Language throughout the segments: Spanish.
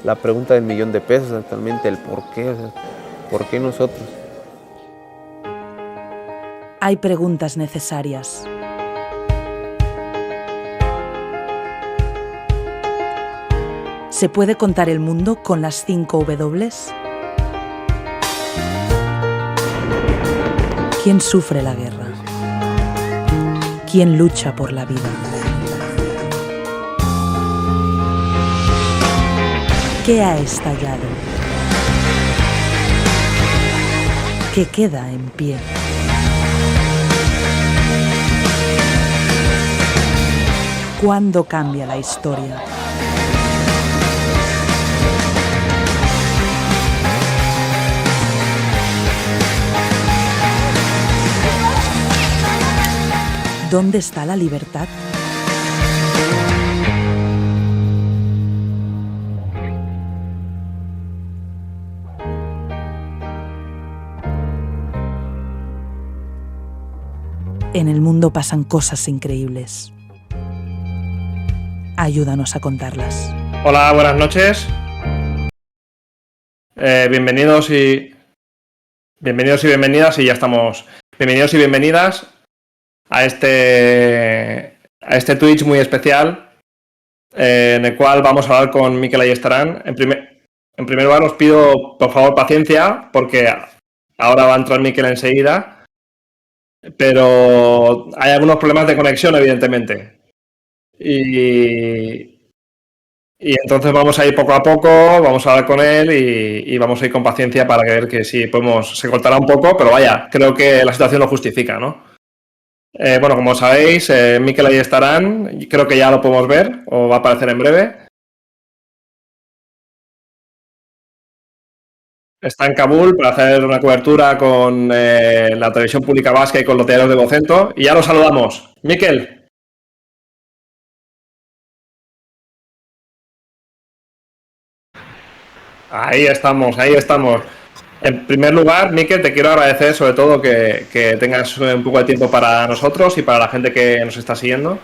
la pregunta del millón de pesos actualmente, el por qué, o sea, ¿por qué nosotros? Hay preguntas necesarias. ¿Se puede contar el mundo con las 5 W? ¿Quién sufre la guerra? ¿Quién lucha por la vida? ¿Qué ha estallado? ¿Qué queda en pie? ¿Cuándo cambia la historia? ¿Dónde está la libertad? En el mundo pasan cosas increíbles. Ayúdanos a contarlas. Hola, buenas noches. Bienvenidos y bienvenidas, y ya estamos. Bienvenidos y bienvenidas a este Twitch muy especial, en el cual vamos a hablar con Mikel Ayestarán. En primer lugar, os pido por favor paciencia, porque ahora va a entrar Mikel enseguida, pero hay algunos problemas de conexión, evidentemente. Y entonces vamos a ir poco a poco, vamos a hablar con él y vamos a ir con paciencia para ver que si podemos, se cortará un poco, pero vaya, creo que la situación lo justifica, ¿no? Bueno, como sabéis, Mikel Ayestarán, creo que ya lo podemos ver, o va a aparecer en breve. Está en Kabul para hacer una cobertura con la televisión pública vasca y con los diarios de Vocento. Y ya lo saludamos. Mikel. Ahí estamos, ahí estamos. En primer lugar, Mikel, te quiero agradecer sobre todo que tengas un poco de tiempo para nosotros y para la gente que nos está siguiendo.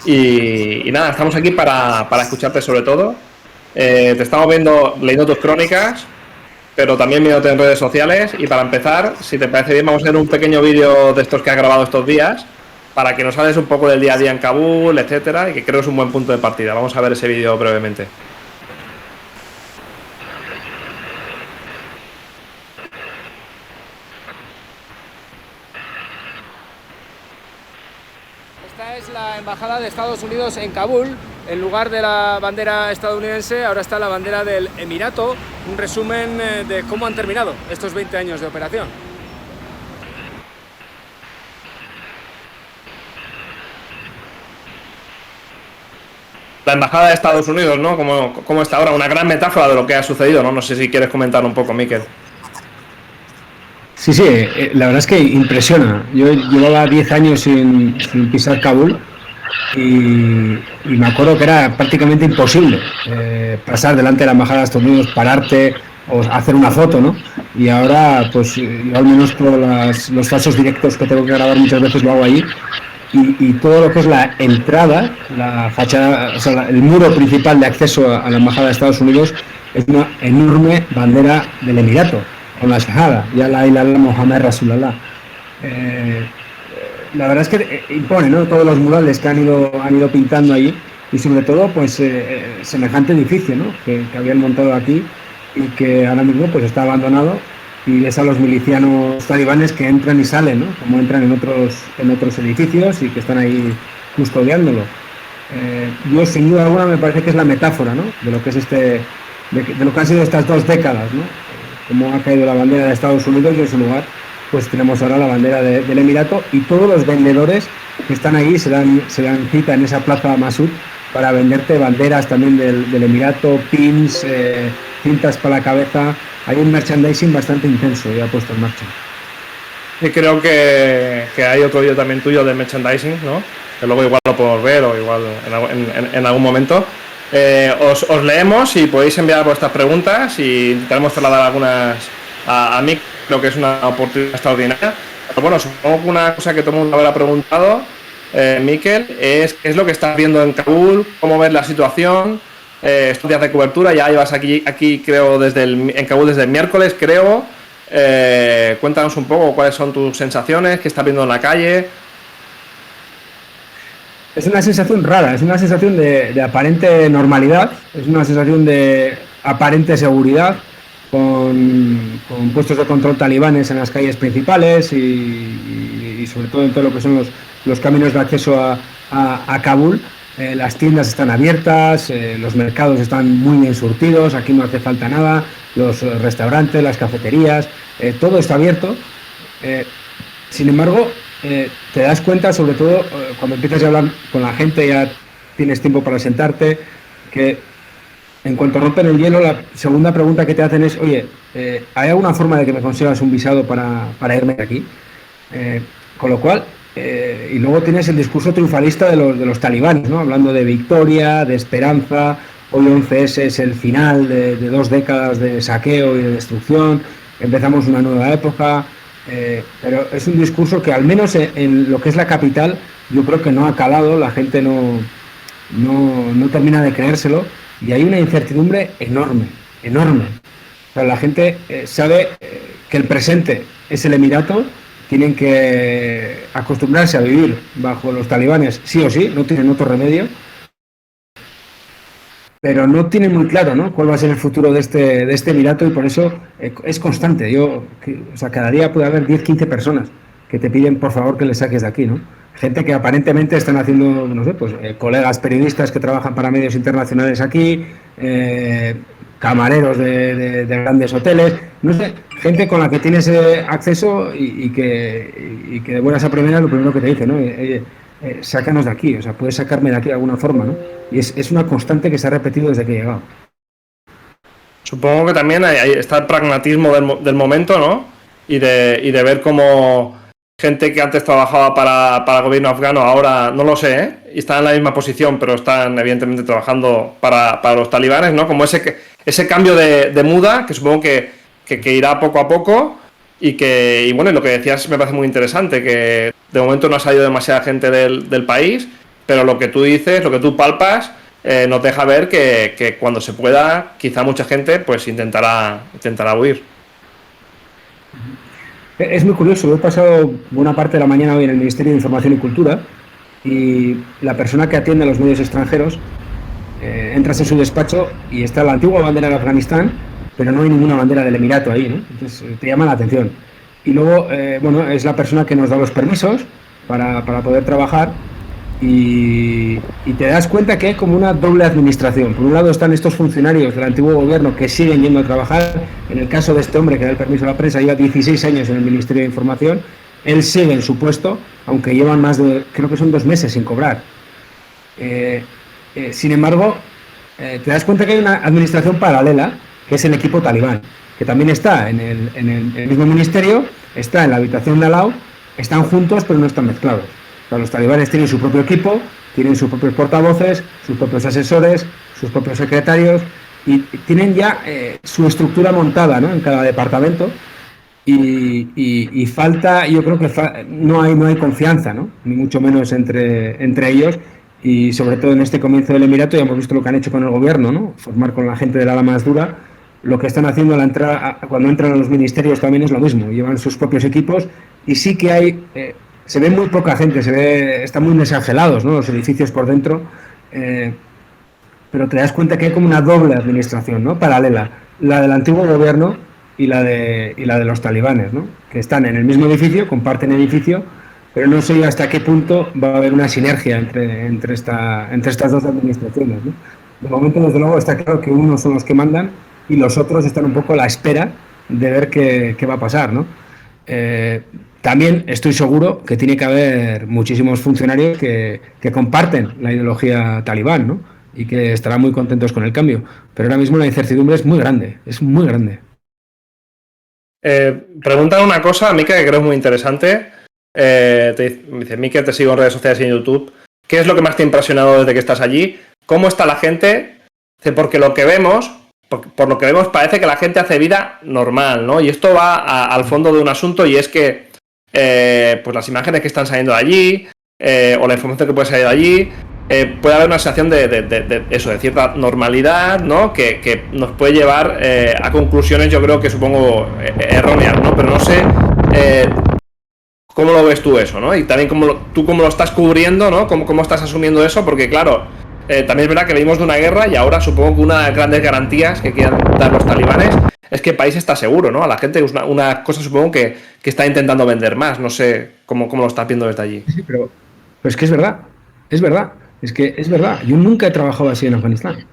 Y nada, estamos aquí para escucharte sobre todo. Te estamos leyendo tus crónicas, pero también viéndote en redes sociales. Y para empezar, si te parece bien, vamos a hacer un pequeño vídeo de estos que has grabado estos días para que nos hables un poco del día a día en Kabul, etcétera, y que creo que es un buen punto de partida. Vamos a ver ese vídeo brevemente. Esta es la embajada de Estados Unidos en Kabul. En lugar de la bandera estadounidense, ahora está la bandera del Emirato. Un resumen de cómo han terminado estos 20 años de operación. La embajada de Estados Unidos, ¿no? ¿Cómo está ahora? Una gran metáfora de lo que ha sucedido, ¿no? No sé si quieres comentar un poco, Mikel. Sí, la verdad es que impresiona. Yo llevaba 10 años sin pisar Kabul y me acuerdo que era prácticamente imposible pasar delante de la embajada de Estados Unidos, pararte o hacer una foto, ¿no? Y ahora, pues yo al menos por los falsos directos que tengo que grabar muchas veces lo hago allí. Y todo lo que es la entrada, la fachada, o sea, el muro principal de acceso a la embajada de Estados Unidos es una enorme bandera del Emirato, con la Shahada, ya la Ilala Mohammed Rasulallah. La verdad es que impone, ¿no? Todos los murales que han ido pintando ahí y sobre todo, pues semejante edificio, ¿no? Que habían montado aquí y que ahora mismo pues está abandonado. Y ves a los milicianos talibanes que entran y salen, ¿no? Como entran en otros edificios y que están ahí custodiándolo. Yo, sin duda alguna, me parece que es la metáfora, ¿no? De lo que es de lo que han sido estas 2 décadas, ¿no? Como ha caído la bandera de Estados Unidos y en su lugar, pues tenemos ahora la bandera del Emirato y todos los vendedores que están ahí se dan cita en esa plaza Masud para venderte banderas también del Emirato, pins, cintas para la cabeza. Hay un merchandising bastante intenso ya puesto en marcha. Y creo que hay otro vídeo también tuyo de merchandising, ¿no? Que luego igual lo podemos ver o igual en algún momento. Os leemos y podéis enviar vuestras preguntas y intentaremos trasladar algunas a mí. Creo que es una oportunidad extraordinaria. Pero bueno, supongo que una cosa que todo el mundo habrá preguntado, Mikel, es qué es lo que estás viendo en Kabul, cómo ves la situación, estos días de cobertura, ya llevas aquí creo, en Kabul desde el miércoles, creo. Cuéntanos un poco cuáles son tus sensaciones, qué estás viendo en la calle. Es una sensación rara, es una sensación de aparente normalidad, es una sensación de aparente seguridad, con puestos de control talibanes en las calles principales y sobre todo en todo lo que son los caminos de acceso a Kabul. Las tiendas están abiertas, los mercados están muy bien surtidos, aquí no hace falta nada, los restaurantes, las cafeterías, todo está abierto. Sin embargo, te das cuenta, sobre todo cuando empiezas a hablar con la gente, ya tienes tiempo para sentarte, que en cuanto rompen el hielo, la segunda pregunta que te hacen es: oye, ¿hay alguna forma de que me consigas un visado para irme de aquí? Con lo cual, y luego tienes el discurso triunfalista de los talibanes, ¿no? Hablando de victoria, de esperanza. Hoy 11S es el final de 2 décadas de saqueo y de destrucción, empezamos una nueva época. Pero es un discurso que, al menos en lo que es la capital, yo creo que no ha calado, la gente no termina de creérselo, y hay una incertidumbre enorme. O sea, la gente sabe que el presente es el Emirato, tienen que acostumbrarse a vivir bajo los talibanes sí o sí, no tienen otro remedio, pero no tienen muy claro, ¿no?, cuál va a ser el futuro de este Emirato, y por eso es constante. Cada día puede haber 10-15 personas que te piden por favor que les saques de aquí, ¿no? Gente que aparentemente están haciendo, no sé, pues colegas periodistas que trabajan para medios internacionales aquí, camareros de grandes hoteles, no sé, gente con la que tienes acceso y que de buenas a primeras lo primero que te dice, ¿no? Sácanos de aquí, o sea, puedes sacarme de aquí de alguna forma, ¿no? Y es una constante que se ha repetido desde que he llegado. Supongo que también ahí está el pragmatismo del momento, ¿no? Y de ver cómo gente que antes trabajaba para el gobierno afgano ahora, no lo sé, ¿eh?, y están en la misma posición, pero están evidentemente trabajando para los talibanes, ¿no? Como ese cambio de muda, que supongo que irá poco a poco, y bueno, lo que decías me parece muy interesante, que de momento no ha salido demasiada gente del país, pero lo que tú dices, lo que tú palpas, nos deja ver que cuando se pueda, quizá mucha gente pues intentará huir. Es muy curioso, he pasado buena parte de la mañana hoy en el Ministerio de Información y Cultura, y la persona que atiende a los medios extranjeros, entras en su despacho y está la antigua bandera de Afganistán, pero no hay ninguna bandera del Emirato ahí, ¿no? Entonces te llama la atención. Y luego, bueno, es la persona que nos da los permisos para poder trabajar, y te das cuenta que hay como una doble administración. Por un lado están estos funcionarios del antiguo gobierno que siguen yendo a trabajar. En el caso de este hombre que da el permiso a la prensa, lleva 16 años en el Ministerio de Información, él sigue en su puesto, aunque llevan más de, creo que son 2 meses sin cobrar. Sin embargo, te das cuenta que hay una administración paralela, que es el equipo talibán, que también está en el mismo ministerio, está en la habitación de al lado, están juntos pero no están mezclados. O sea, los talibanes tienen su propio equipo, tienen sus propios portavoces, sus propios asesores, sus propios secretarios, y tienen ya su estructura montada, ¿no?, en cada departamento, y falta, yo creo que no hay confianza, ¿no?, ni mucho menos entre ellos. Y sobre todo en este comienzo del Emirato ya hemos visto lo que han hecho con el gobierno, ¿no?, formar con la gente del ala más dura. Lo que están haciendo cuando entran a los ministerios también es lo mismo, llevan sus propios equipos, y sí que hay, se ve muy poca gente, están muy desangelados, ¿no?, los edificios por dentro, pero te das cuenta que hay como una doble administración, ¿no?, paralela, la del antiguo gobierno y la de los talibanes, ¿no?, que están en el mismo edificio, comparten edificio, pero no sé hasta qué punto va a haber una sinergia entre estas dos administraciones, ¿no? De momento, desde luego, está claro que unos son los que mandan y los otros están un poco a la espera de ver qué va a pasar, ¿no? También estoy seguro que tiene que haber muchísimos funcionarios que comparten la ideología talibán, ¿no?, y que estarán muy contentos con el cambio. Pero ahora mismo la incertidumbre es muy grande, es muy grande. Preguntan una cosa, Mikel, que creo es muy interesante. Te dice: Mikel, te sigo en redes sociales y en YouTube. ¿Qué es lo que más te ha impresionado desde que estás allí? ¿Cómo está la gente? Porque lo que vemos, por lo que vemos, parece que la gente hace vida normal, ¿no? Y esto va al fondo de un asunto, y es que pues las imágenes que están saliendo de allí, o la información que puede salir de allí, puede haber una sensación de eso, de cierta normalidad, ¿no? Que nos puede llevar a conclusiones, yo creo que supongo erróneas, ¿no? Pero no sé cómo lo ves tú eso, ¿no? Y también tú cómo lo estás cubriendo, ¿no? Cómo estás asumiendo eso, porque claro, también es verdad que venimos de una guerra y ahora supongo que una de las grandes garantías que quieran dar los talibanes es que el país está seguro, ¿no? A la gente es una cosa, supongo, que está intentando vender más. No sé cómo lo estás viendo desde allí. Sí, pero es que es verdad. Es verdad. Es que es verdad. Yo nunca he trabajado así en Afganistán.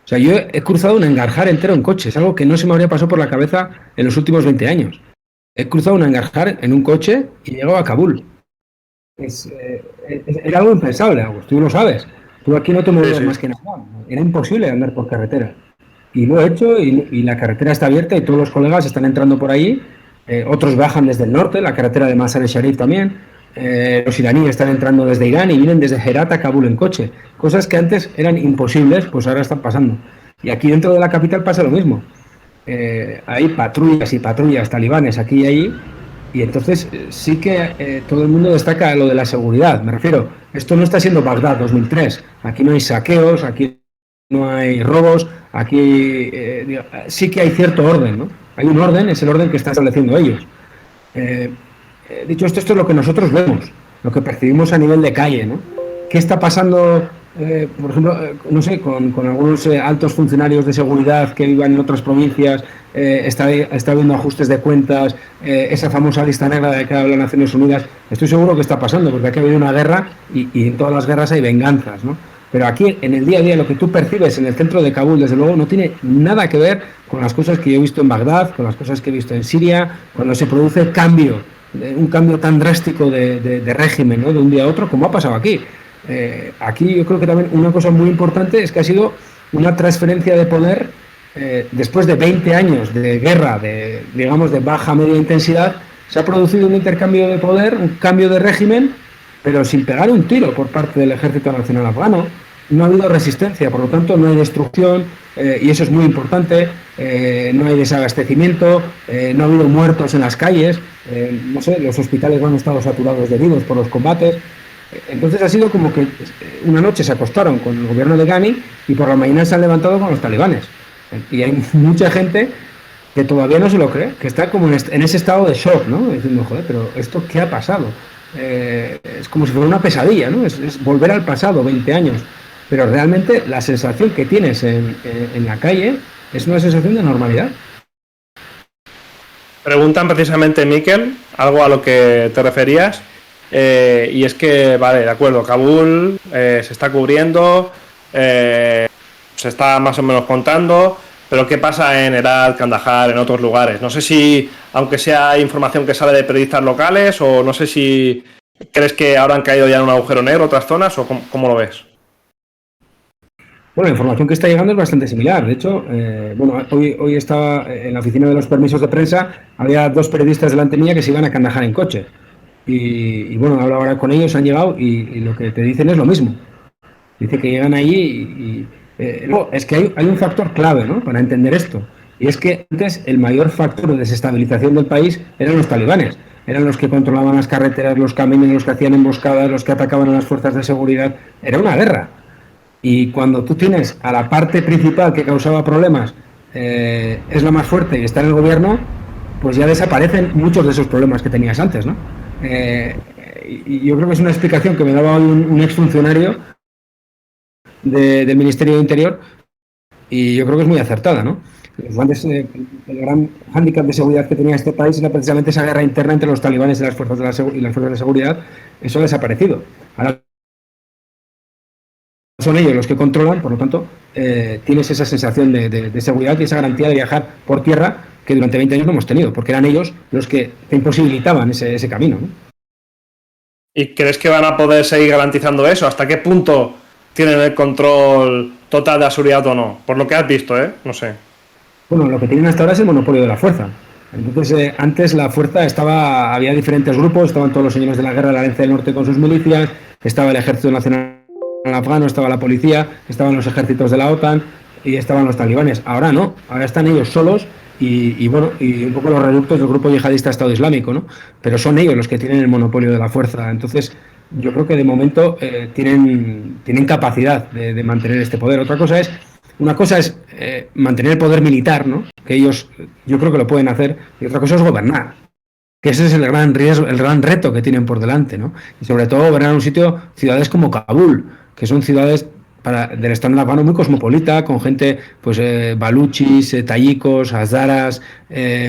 O sea, yo he cruzado un Nangarhar entero en coche. Es algo que no se me habría pasado por la cabeza en los últimos 20 años. He cruzado un Nangarhar en un coche y he llegado a Kabul. Era algo impensable, Agus. Tú lo sabes. Tú aquí no te mueves más que en Afgan. Era imposible andar por carretera. Y lo he hecho y la carretera está abierta y todos los colegas están entrando por ahí. Otros bajan desde el norte, la carretera de Mazar-e-Sharif también. Los iraníes están entrando desde Irán y vienen desde Herat a Kabul en coche. Cosas que antes eran imposibles, pues ahora están pasando. Y aquí dentro de la capital pasa lo mismo. Hay patrullas y patrullas talibanes aquí y allí. Y entonces sí que todo el mundo destaca lo de la seguridad. Me refiero, esto no está siendo Bagdad 2003. Aquí no hay saqueos, aquí no hay robos, aquí sí que hay cierto orden, ¿no? Hay un orden, es el orden que están estableciendo ellos. Dicho esto es lo que nosotros vemos, lo que percibimos a nivel de calle, ¿no? ¿Qué está pasando, por ejemplo, no sé, con algunos altos funcionarios de seguridad que vivan en otras provincias? Está habiendo ajustes de cuentas, esa famosa lista negra de que habla Naciones Unidas. Estoy seguro que está pasando, porque aquí ha habido una guerra y en todas las guerras hay venganzas, ¿no? Pero aquí, en el día a día, lo que tú percibes en el centro de Kabul, desde luego, no tiene nada que ver con las cosas que yo he visto en Bagdad, con las cosas que he visto en Siria, cuando se produce un cambio tan drástico de régimen, ¿no? De un día a otro, como ha pasado aquí. Aquí yo creo que también una cosa muy importante es que ha sido una transferencia de poder después de 20 años de guerra, de baja media intensidad. Se ha producido un intercambio de poder, un cambio de régimen, pero sin pegar un tiro por parte del Ejército Nacional Afgano. No ha habido resistencia, por lo tanto no hay destrucción, y eso es muy importante. No hay desabastecimiento, no ha habido muertos en las calles, no sé, los hospitales no han estado saturados de heridos por los combates. Entonces ha sido como que una noche se acostaron con el gobierno de Ghani y por la mañana se han levantado con los talibanes. Y hay mucha gente que todavía no se lo cree, que está como en ese estado de shock, ¿no? Diciendo, joder, pero ¿esto qué ha pasado? Es como si fuera una pesadilla, ¿no? Es volver al pasado, 20 años. Pero realmente la sensación que tienes en la calle es una sensación de normalidad. Preguntan precisamente, Miquel, algo a lo que te referías, y es que, vale, de acuerdo, Kabul se está cubriendo, se está más o menos contando, pero ¿qué pasa en Herat, Kandahar, en otros lugares? No sé si, aunque sea información que sale de periodistas locales, o no sé si crees que ahora han caído ya en un agujero negro otras zonas, o cómo lo ves. Bueno, la información que está llegando es bastante similar. De hecho, hoy estaba en la oficina de los permisos de prensa, había 2 periodistas delante mía que se iban a Kandahar en coche. Y bueno, he hablado ahora con ellos, han llegado y lo que te dicen es lo mismo. Dice que llegan allí no, es que hay un factor clave, ¿no?, para entender esto. Y es que antes el mayor factor de desestabilización del país eran los talibanes. Eran los que controlaban las carreteras, los caminos, los que hacían emboscadas, los que atacaban a las fuerzas de seguridad. Era una guerra. Y cuando tú tienes a la parte principal que causaba problemas, es la más fuerte y está en el gobierno, pues ya desaparecen muchos de esos problemas que tenías antes, ¿no? Y yo creo que es una explicación que me daba hoy un exfuncionario del Ministerio de Interior, y yo creo que es muy acertada, ¿no? El gran hándicap de seguridad que tenía este país era precisamente esa guerra interna entre los talibanes y las fuerzas de seguridad. Eso ha desaparecido. Ahora son ellos los que controlan, por lo tanto, tienes esa sensación de seguridad y esa garantía de viajar por tierra que durante 20 años no hemos tenido, porque eran ellos los que te imposibilitaban ese camino, ¿no? ¿Y crees que van a poder seguir garantizando eso? ¿Hasta qué punto tienen el control total de la seguridad o no? Por lo que has visto, no sé. Bueno, lo que tienen hasta ahora es el monopolio de la fuerza. Entonces, antes la fuerza había diferentes grupos, estaban todos los señores de la guerra de la Alianza del Norte con sus milicias, estaba el Ejército Nacional Afgano, estaba la policía, estaban los ejércitos de la OTAN y estaban los talibanes. Ahora no, ahora están ellos solos y un poco los reductos del grupo yihadista Estado Islámico, ¿no? Pero son ellos los que tienen el monopolio de la fuerza. Entonces, yo creo que de momento tienen capacidad de mantener este poder. Una cosa es mantener el poder militar, ¿no? Que ellos, yo creo que lo pueden hacer, y otra cosa es gobernar. Que ese es el gran riesgo, el gran reto que tienen por delante, ¿no? Y sobre todo gobernar un sitio, ciudades como Kabul, que son ciudades del estado afgano muy cosmopolita, con gente, pues, baluchis, tayikos, hazaras,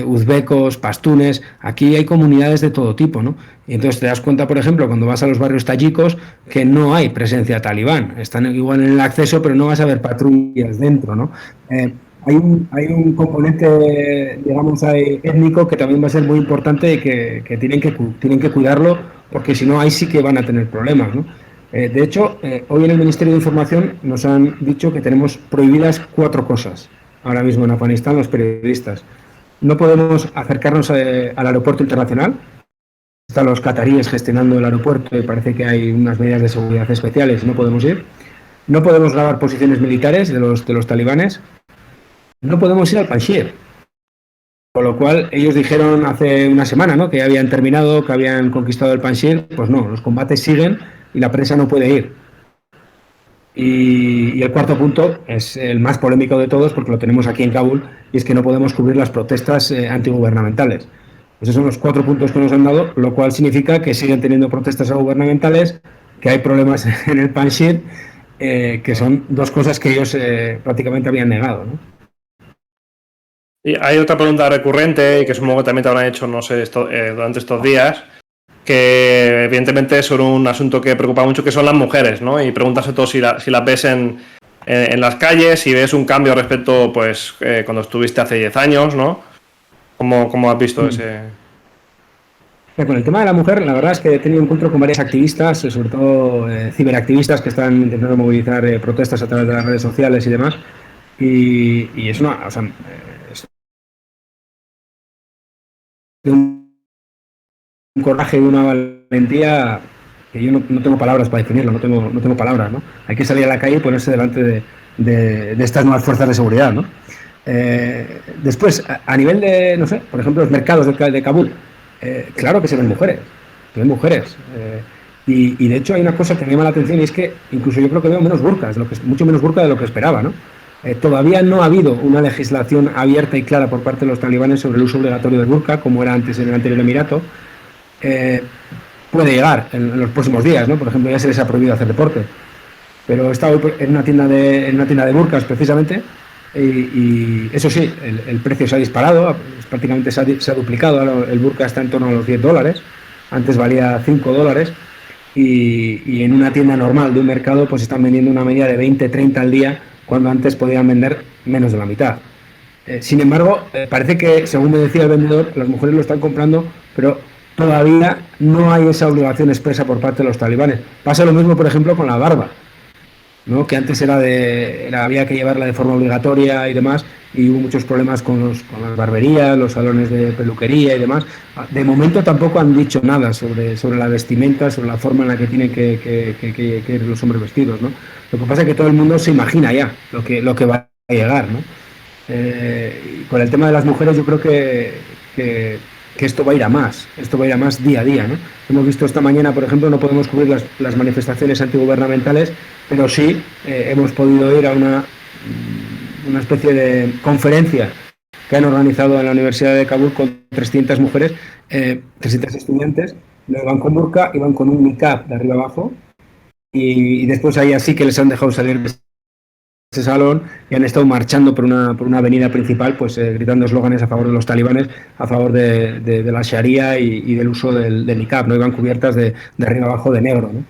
uzbecos, pastunes. Aquí hay comunidades de todo tipo, ¿no? Y entonces te das cuenta, por ejemplo, cuando vas a los barrios tayikos, que no hay presencia talibán. Están igual en el acceso, pero no vas a ver patrullas dentro, ¿no? Hay un componente, digamos, étnico que también va a ser muy importante y que tienen que cuidarlo, porque si no, ahí sí que van a tener problemas, ¿no? De hecho, hoy en el Ministerio de Información nos han dicho que tenemos prohibidas 4 cosas ahora mismo en Afganistán los periodistas. No podemos acercarnos al aeropuerto internacional. Están los cataríes gestionando el aeropuerto y parece que hay unas medidas de seguridad especiales y no podemos ir. No podemos grabar posiciones militares de los talibanes. No podemos ir al Panjshir. Con lo cual, ellos dijeron hace una semana, ¿no?, que ya habían terminado, que habían conquistado el Panjshir. Pues no, los combates siguen y la prensa no puede ir. Y el cuarto punto es el más polémico de todos, porque lo tenemos aquí en Kabul, y es que no podemos cubrir las protestas antigubernamentales. Esos son los 4 puntos que nos han dado, lo cual significa que siguen teniendo protestas gubernamentales, que hay problemas en el Panjshir, que son 2 cosas que ellos prácticamente habían negado, ¿no? Y hay otra pregunta recurrente, y que supongo que también te habrán hecho, no sé, durante estos días, que evidentemente es sobre un asunto que preocupa mucho, que son las mujeres, ¿no? Y preguntas sobre todo si las ves en las calles, si ves un cambio respecto, pues, cuando estuviste hace 10 años, ¿no? ¿Cómo has visto ese...? Con el tema de la mujer, la verdad es que he tenido encuentro con varias activistas, sobre todo ciberactivistas, que están intentando movilizar protestas a través de las redes sociales y demás. Y es una... O sea, es un coraje y una valentía que yo no tengo palabras para definirlo, no tengo palabras, ¿no? Hay que salir a la calle y ponerse delante de estas nuevas fuerzas de seguridad, ¿no? Después, a nivel de, no sé, por ejemplo, los mercados de Kabul, claro que se ven mujeres, y de hecho hay una cosa que me llama la atención, y es que incluso yo creo que veo menos burkas, mucho menos burka de lo que esperaba, ¿no? Todavía no ha habido una legislación abierta y clara por parte de los talibanes sobre el uso obligatorio del burka, como era antes en el anterior emirato. Puede llegar en los próximos días, ¿no? Por ejemplo, ya se les ha prohibido hacer deporte. Pero he estado en una tienda de burkas, precisamente, y eso sí, el precio se ha disparado, prácticamente se ha duplicado. Ahora el burka está en torno a los $10, antes valía $5, y en una tienda normal de un mercado pues están vendiendo una media de 20-30 al día, cuando antes podían vender menos de la mitad. Sin embargo, parece que, según me decía el vendedor, las mujeres lo están comprando, pero todavía no hay esa obligación expresa por parte de los talibanes. Pasa lo mismo, por ejemplo, con la barba, ¿no? Que antes había que llevarla de forma obligatoria y demás, y hubo muchos problemas con las barberías, los salones de peluquería y demás. De momento tampoco han dicho nada sobre la vestimenta, sobre la forma en la que tienen que ir los hombres vestidos, ¿no? Lo que pasa es que todo el mundo se imagina ya lo que va a llegar, ¿no? Con el tema de las mujeres, yo creo que esto va a ir a más, día a día, ¿no? Hemos visto esta mañana, por ejemplo, no podemos cubrir las manifestaciones antigubernamentales, pero sí hemos podido ir a una especie de conferencia que han organizado en la Universidad de Kabul con 300 mujeres, 300 estudiantes. Van con burka y van con un niqab de arriba abajo, y después ahí así que les han dejado salir de ese salón y han estado marchando por una avenida principal, pues gritando eslóganes a favor de los talibanes, a favor de la sharia y del uso del niqab, ¿no? Iban cubiertas de arriba abajo de negro, ¿no?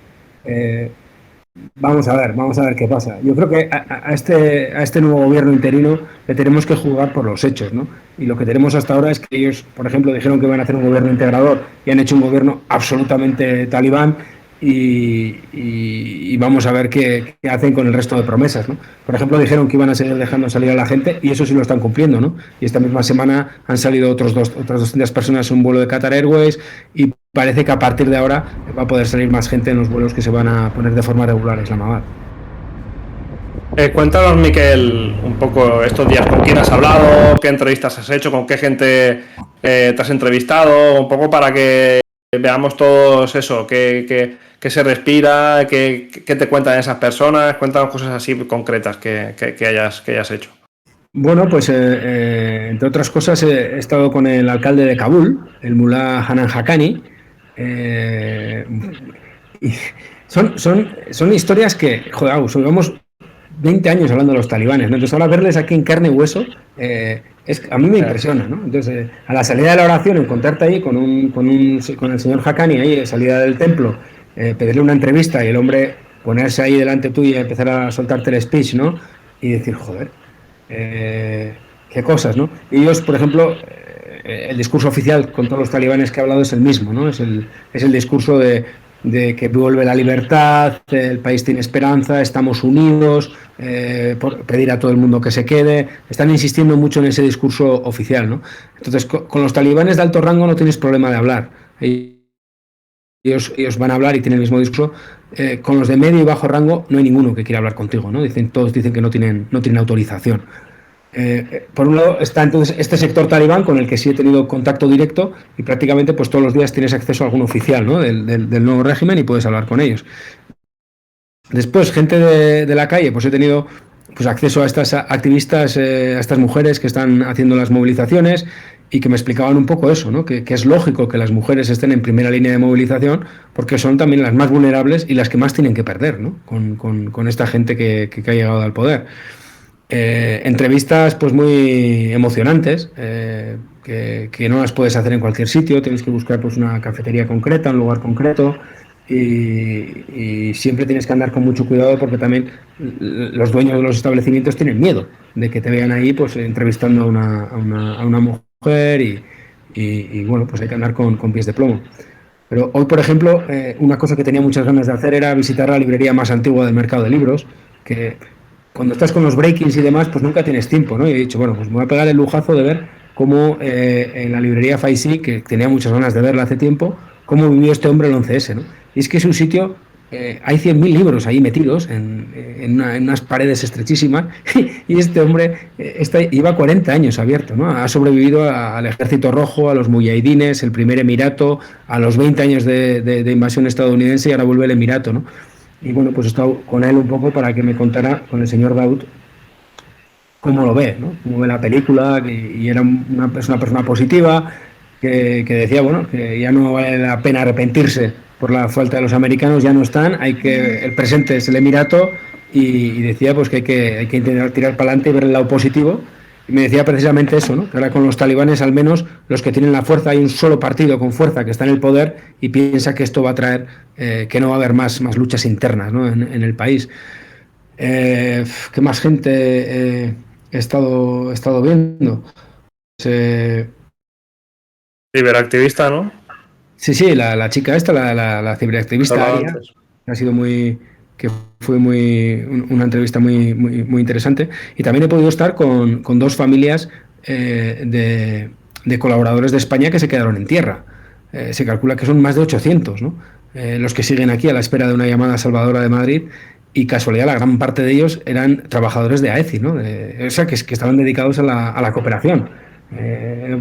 Vamos a ver qué pasa. Yo creo que a este nuevo gobierno interino le tenemos que jugar por los hechos, ¿no? Y lo que tenemos hasta ahora es que ellos, por ejemplo, dijeron que iban a hacer un gobierno integrador y han hecho un gobierno absolutamente talibán, y vamos a ver qué hacen con el resto de promesas, ¿no? Por ejemplo, dijeron que iban a seguir dejando salir a la gente, y eso sí lo están cumpliendo, ¿no? Y esta misma semana han salido otras 200 personas en un vuelo de Qatar Airways, y parece que a partir de ahora va a poder salir más gente en los vuelos que se van a poner de forma regular a Islamabad. Cuéntanos, Miquel, un poco estos días, con quién has hablado, qué entrevistas has hecho, con qué gente te has entrevistado, un poco para que veamos todos eso, qué ¿Qué se respira? ¿Qué te cuentan esas personas? Cuéntanos cosas así concretas que hayas hecho. Bueno, pues entre otras cosas he estado con el alcalde de Kabul, el mulá Hanan Haqqani. Y son historias que, joder, llevamos 20 años hablando de los talibanes, ¿no? Entonces ahora verles aquí en carne y hueso, a mí me impresiona, ¿no? Entonces a la salida de la oración, encontrarte ahí con el señor Haqqani, ahí a salida del templo, pedirle una entrevista y el hombre ponerse ahí delante tuyo y empezar a soltarte el speech, ¿no? Y decir, joder, qué cosas, ¿no? Y ellos, por ejemplo, el discurso oficial con todos los talibanes que he hablado es el mismo, ¿no? Es el discurso de que vuelve la libertad, el país tiene esperanza, estamos unidos, pedir a todo el mundo que se quede. Están insistiendo mucho en ese discurso oficial, ¿no? Entonces, con los talibanes de alto rango no tienes problema de hablar. Ellos van a hablar y tienen el mismo discurso. Con los de medio y bajo rango no hay ninguno que quiera hablar contigo, ¿no? Todos dicen que no tienen autorización. Por un lado está entonces este sector talibán con el que sí he tenido contacto directo y prácticamente pues todos los días tienes acceso a algún oficial, ¿no? del nuevo régimen y puedes hablar con ellos. Después, gente de la calle, pues he tenido pues acceso a estas activistas, a estas mujeres que están haciendo las movilizaciones y que me explicaban un poco eso, ¿no? Que es lógico que las mujeres estén en primera línea de movilización porque son también las más vulnerables y las que más tienen que perder, ¿no? con esta gente que ha llegado al poder. Entrevistas pues muy emocionantes que no las puedes hacer en cualquier sitio, tienes que buscar pues una cafetería concreta, un lugar concreto y siempre tienes que andar con mucho cuidado porque también los dueños de los establecimientos tienen miedo de que te vean ahí pues entrevistando a una mujer y bueno, pues hay que andar con pies de plomo. Pero hoy, por ejemplo, una cosa que tenía muchas ganas de hacer era visitar la librería más antigua del mercado de libros, que cuando estás con los breakings y demás, pues nunca tienes tiempo, ¿no? Y he dicho, bueno, pues me voy a pegar el lujazo de ver cómo en la librería Faisí, que tenía muchas ganas de verla hace tiempo, cómo vivió este hombre el 11S, ¿no? Y es que es un sitio, hay 100.000 libros ahí metidos en unas paredes estrechísimas y este hombre lleva 40 años abierto, ¿no? Ha sobrevivido al Ejército Rojo, a los muyahidines, el primer emirato, a los 20 años de invasión estadounidense y ahora vuelve el emirato, ¿no? Y bueno, pues he estado con él un poco para que me contara, con el señor Daud, cómo lo ve, ¿no? Cómo ve la película, y era una persona positiva, que decía, bueno, que ya no vale la pena arrepentirse por la falta de los americanos, ya no están, el presente es el Emirato, y decía pues que hay que intentar tirar para adelante y ver el lado positivo. Y me decía precisamente eso, ¿no? Que ahora con los talibanes, al menos los que tienen la fuerza, hay un solo partido con fuerza que está en el poder y piensa que esto va a traer, que no va a haber más luchas internas, ¿no? en el país. ¿Qué más gente he estado viendo? Ciberactivista, ¿no? Sí, la chica esta, la ciberactivista Aria, que fue una entrevista muy interesante. Y también he podido estar con dos familias de colaboradores de España que se quedaron en tierra. Se calcula que son más de 800, ¿no? Los que siguen aquí a la espera de una llamada salvadora de Madrid, y casualidad la gran parte de ellos eran trabajadores de AECI, ¿no? O sea, que estaban dedicados a la cooperación.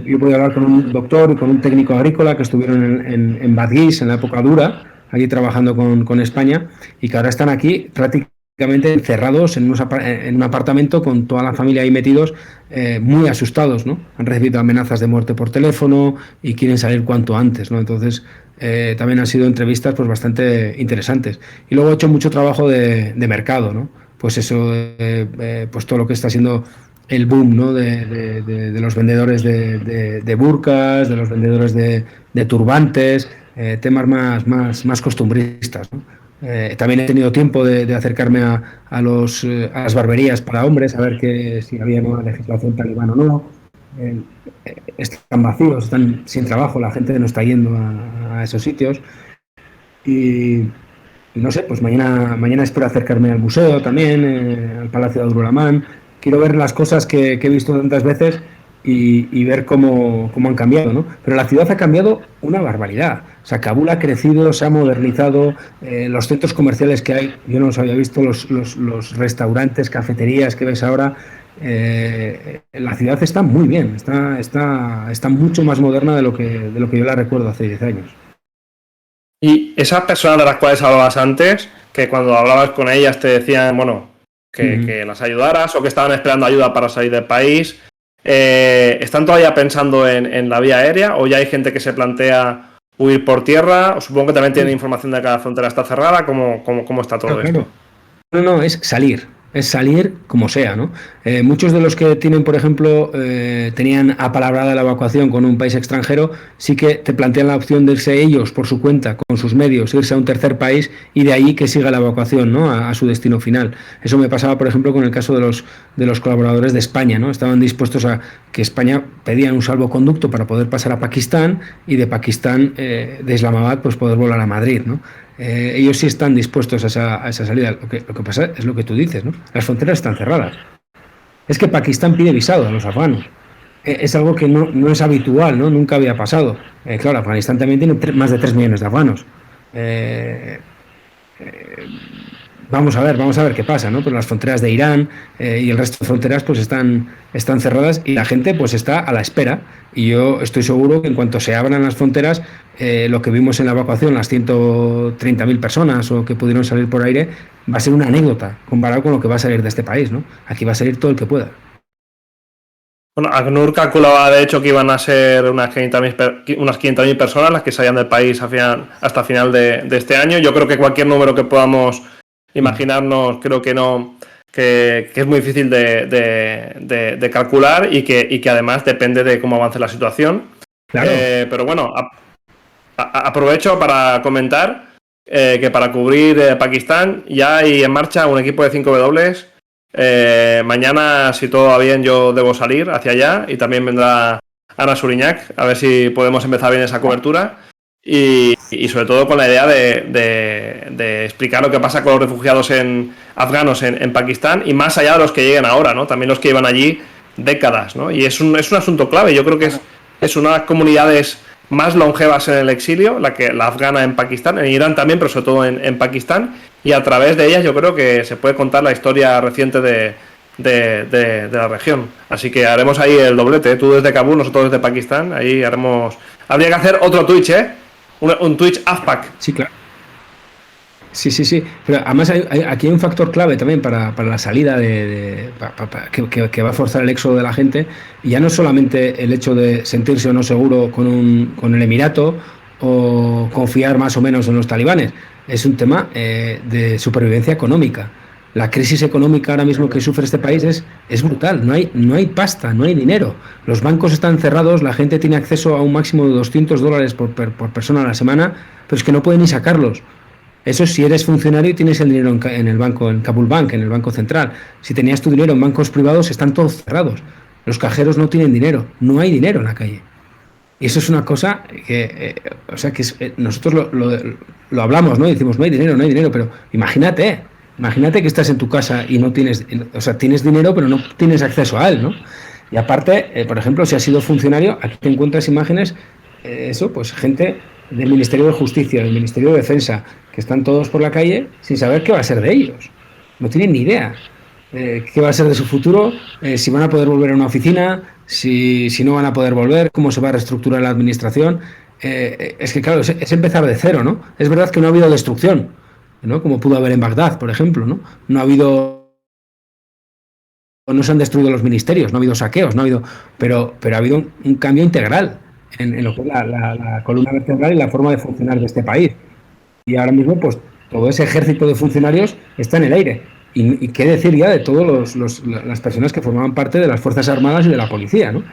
Yo pude hablar con un doctor y con un técnico agrícola que estuvieron en Badguís en la época dura, aquí trabajando con España, y que ahora están aquí prácticamente encerrados en un apartamento con toda la familia ahí metidos, muy asustados, ¿no? Han recibido amenazas de muerte por teléfono y quieren salir cuanto antes, ¿no? Entonces también han sido entrevistas pues bastante interesantes. Y luego he hecho mucho trabajo de mercado, ¿no? Pues eso, pues todo lo que está siendo el boom, ¿no? de los vendedores de burkas, de los vendedores de turbantes, temas más costumbristas, ¿no? También he tenido tiempo de acercarme a las barberías para hombres, a ver si había nueva legislación talibán o no. Están vacíos, están sin trabajo, la gente no está yendo a esos sitios. Y no sé, pues mañana espero acercarme al museo también, al Palacio de Abdul-Rahman. Quiero ver las cosas que he visto tantas veces y ver cómo han cambiado, ¿no? Pero la ciudad ha cambiado una barbaridad. O sea, Kabul ha crecido, se ha modernizado, los centros comerciales que hay, yo no los había visto, los restaurantes, cafeterías que ves ahora. La ciudad está muy bien, está mucho más moderna de lo que yo la recuerdo hace 10 años. Y esas personas de las cuales hablabas antes, que cuando hablabas con ellas te decían, bueno, que las ayudaras o que estaban esperando ayuda para salir del país, ¿están todavía pensando en la vía aérea o ya hay gente que se plantea huir por tierra? Supongo que también tienen información de que la frontera está cerrada. ¿Cómo está todo esto? No, es salir como sea, ¿no? Muchos de los que tienen, por ejemplo, tenían apalabrada la evacuación con un país extranjero, sí que te plantean la opción de irse ellos por su cuenta, con sus medios, irse a un tercer país y de ahí que siga la evacuación, ¿no? A su destino final. Eso me pasaba, por ejemplo, con el caso de los colaboradores de España, ¿no? Estaban dispuestos a que España pedían un salvoconducto para poder pasar a Pakistán y de Pakistán, de Islamabad, pues poder volar a Madrid, ¿no? Ellos sí están dispuestos a esa salida. Lo que pasa es lo que tú dices, ¿no? Las fronteras están cerradas. Es que Pakistán pide visado a los afganos. Es algo que no es habitual, ¿no? Nunca había pasado. Claro, Afganistán también tiene más de 3 millones de afganos. Vamos a ver qué pasa, ¿no? Pero las fronteras de Irán y el resto de fronteras pues están cerradas y la gente pues está a la espera. Y yo estoy seguro que en cuanto se abran las fronteras, lo que vimos en la evacuación, las 130.000 personas o que pudieron salir por aire, va a ser una anécdota comparado con lo que va a salir de este país, ¿no? Aquí va a salir todo el que pueda. Bueno, ACNUR calculaba de hecho que iban a ser unas 500.000 personas las que salían del país hasta final de este año. Yo creo que cualquier número que podamos imaginarnos, creo que no, que es muy difícil de calcular y que además depende de cómo avance la situación. Claro. Pero bueno, aprovecho para comentar que para cubrir Pakistán ya hay en marcha un equipo de 5W. Mañana, si todo va bien, yo debo salir hacia allá y también vendrá Ana Suriñac, a ver si podemos empezar bien esa cobertura y sobre todo con la idea de explicar lo que pasa con los refugiados afganos en Pakistán y más allá de los que lleguen ahora, ¿no? También los que llevan allí décadas, ¿no? Y es un asunto clave. Yo creo que es una de las comunidades más longevas en el exilio, la afgana en Pakistán, en Irán también, pero sobre todo en Pakistán, y a través de ellas yo creo que se puede contar la historia reciente de la región. Así que haremos ahí el doblete, tú desde Kabul, nosotros desde Pakistán, ahí haremos... Habría que hacer otro Twitch, un Twitch AFPAK. Sí, claro. Sí. Pero además aquí hay un factor clave también para la salida que va a forzar el éxodo de la gente. Y ya no solamente el hecho de sentirse o no seguro con el Emirato o confiar más o menos en los talibanes. Es un tema de supervivencia económica. La crisis económica ahora mismo que sufre este país es brutal. No hay pasta, no hay dinero. Los bancos están cerrados, la gente tiene acceso a un máximo de $200 por persona a la semana, pero es que no pueden ni sacarlos. Eso si eres funcionario y tienes el dinero en el banco, en Kabul Bank, en el Banco Central. Si tenías tu dinero en bancos privados, están todos cerrados. Los cajeros no tienen dinero, no hay dinero en la calle. Y eso es una cosa que, nosotros lo hablamos, ¿no? Y decimos, no hay dinero, pero imagínate que estás en tu casa y no tienes, tienes dinero, pero no tienes acceso a él, ¿no? Y aparte, por ejemplo, si has sido funcionario, aquí te encuentras imágenes, pues gente del Ministerio de Justicia, del Ministerio de Defensa, que están todos por la calle sin saber qué va a ser de ellos. No tienen ni idea qué va a ser de su futuro, si van a poder volver a una oficina, si no van a poder volver, cómo se va a reestructurar la administración. Es que, claro, es empezar de cero, ¿no? Es verdad que no ha habido destrucción, ¿no? Como pudo haber en Bagdad, por ejemplo, ¿no? No se han destruido los ministerios, no ha habido saqueos, pero ha habido un cambio integral en lo que es la columna vertebral y la forma de funcionar de este país. Y ahora mismo, pues, todo ese ejército de funcionarios está en el aire. Y qué decir ya de todas las personas que formaban parte de las Fuerzas Armadas y de la policía, ¿no?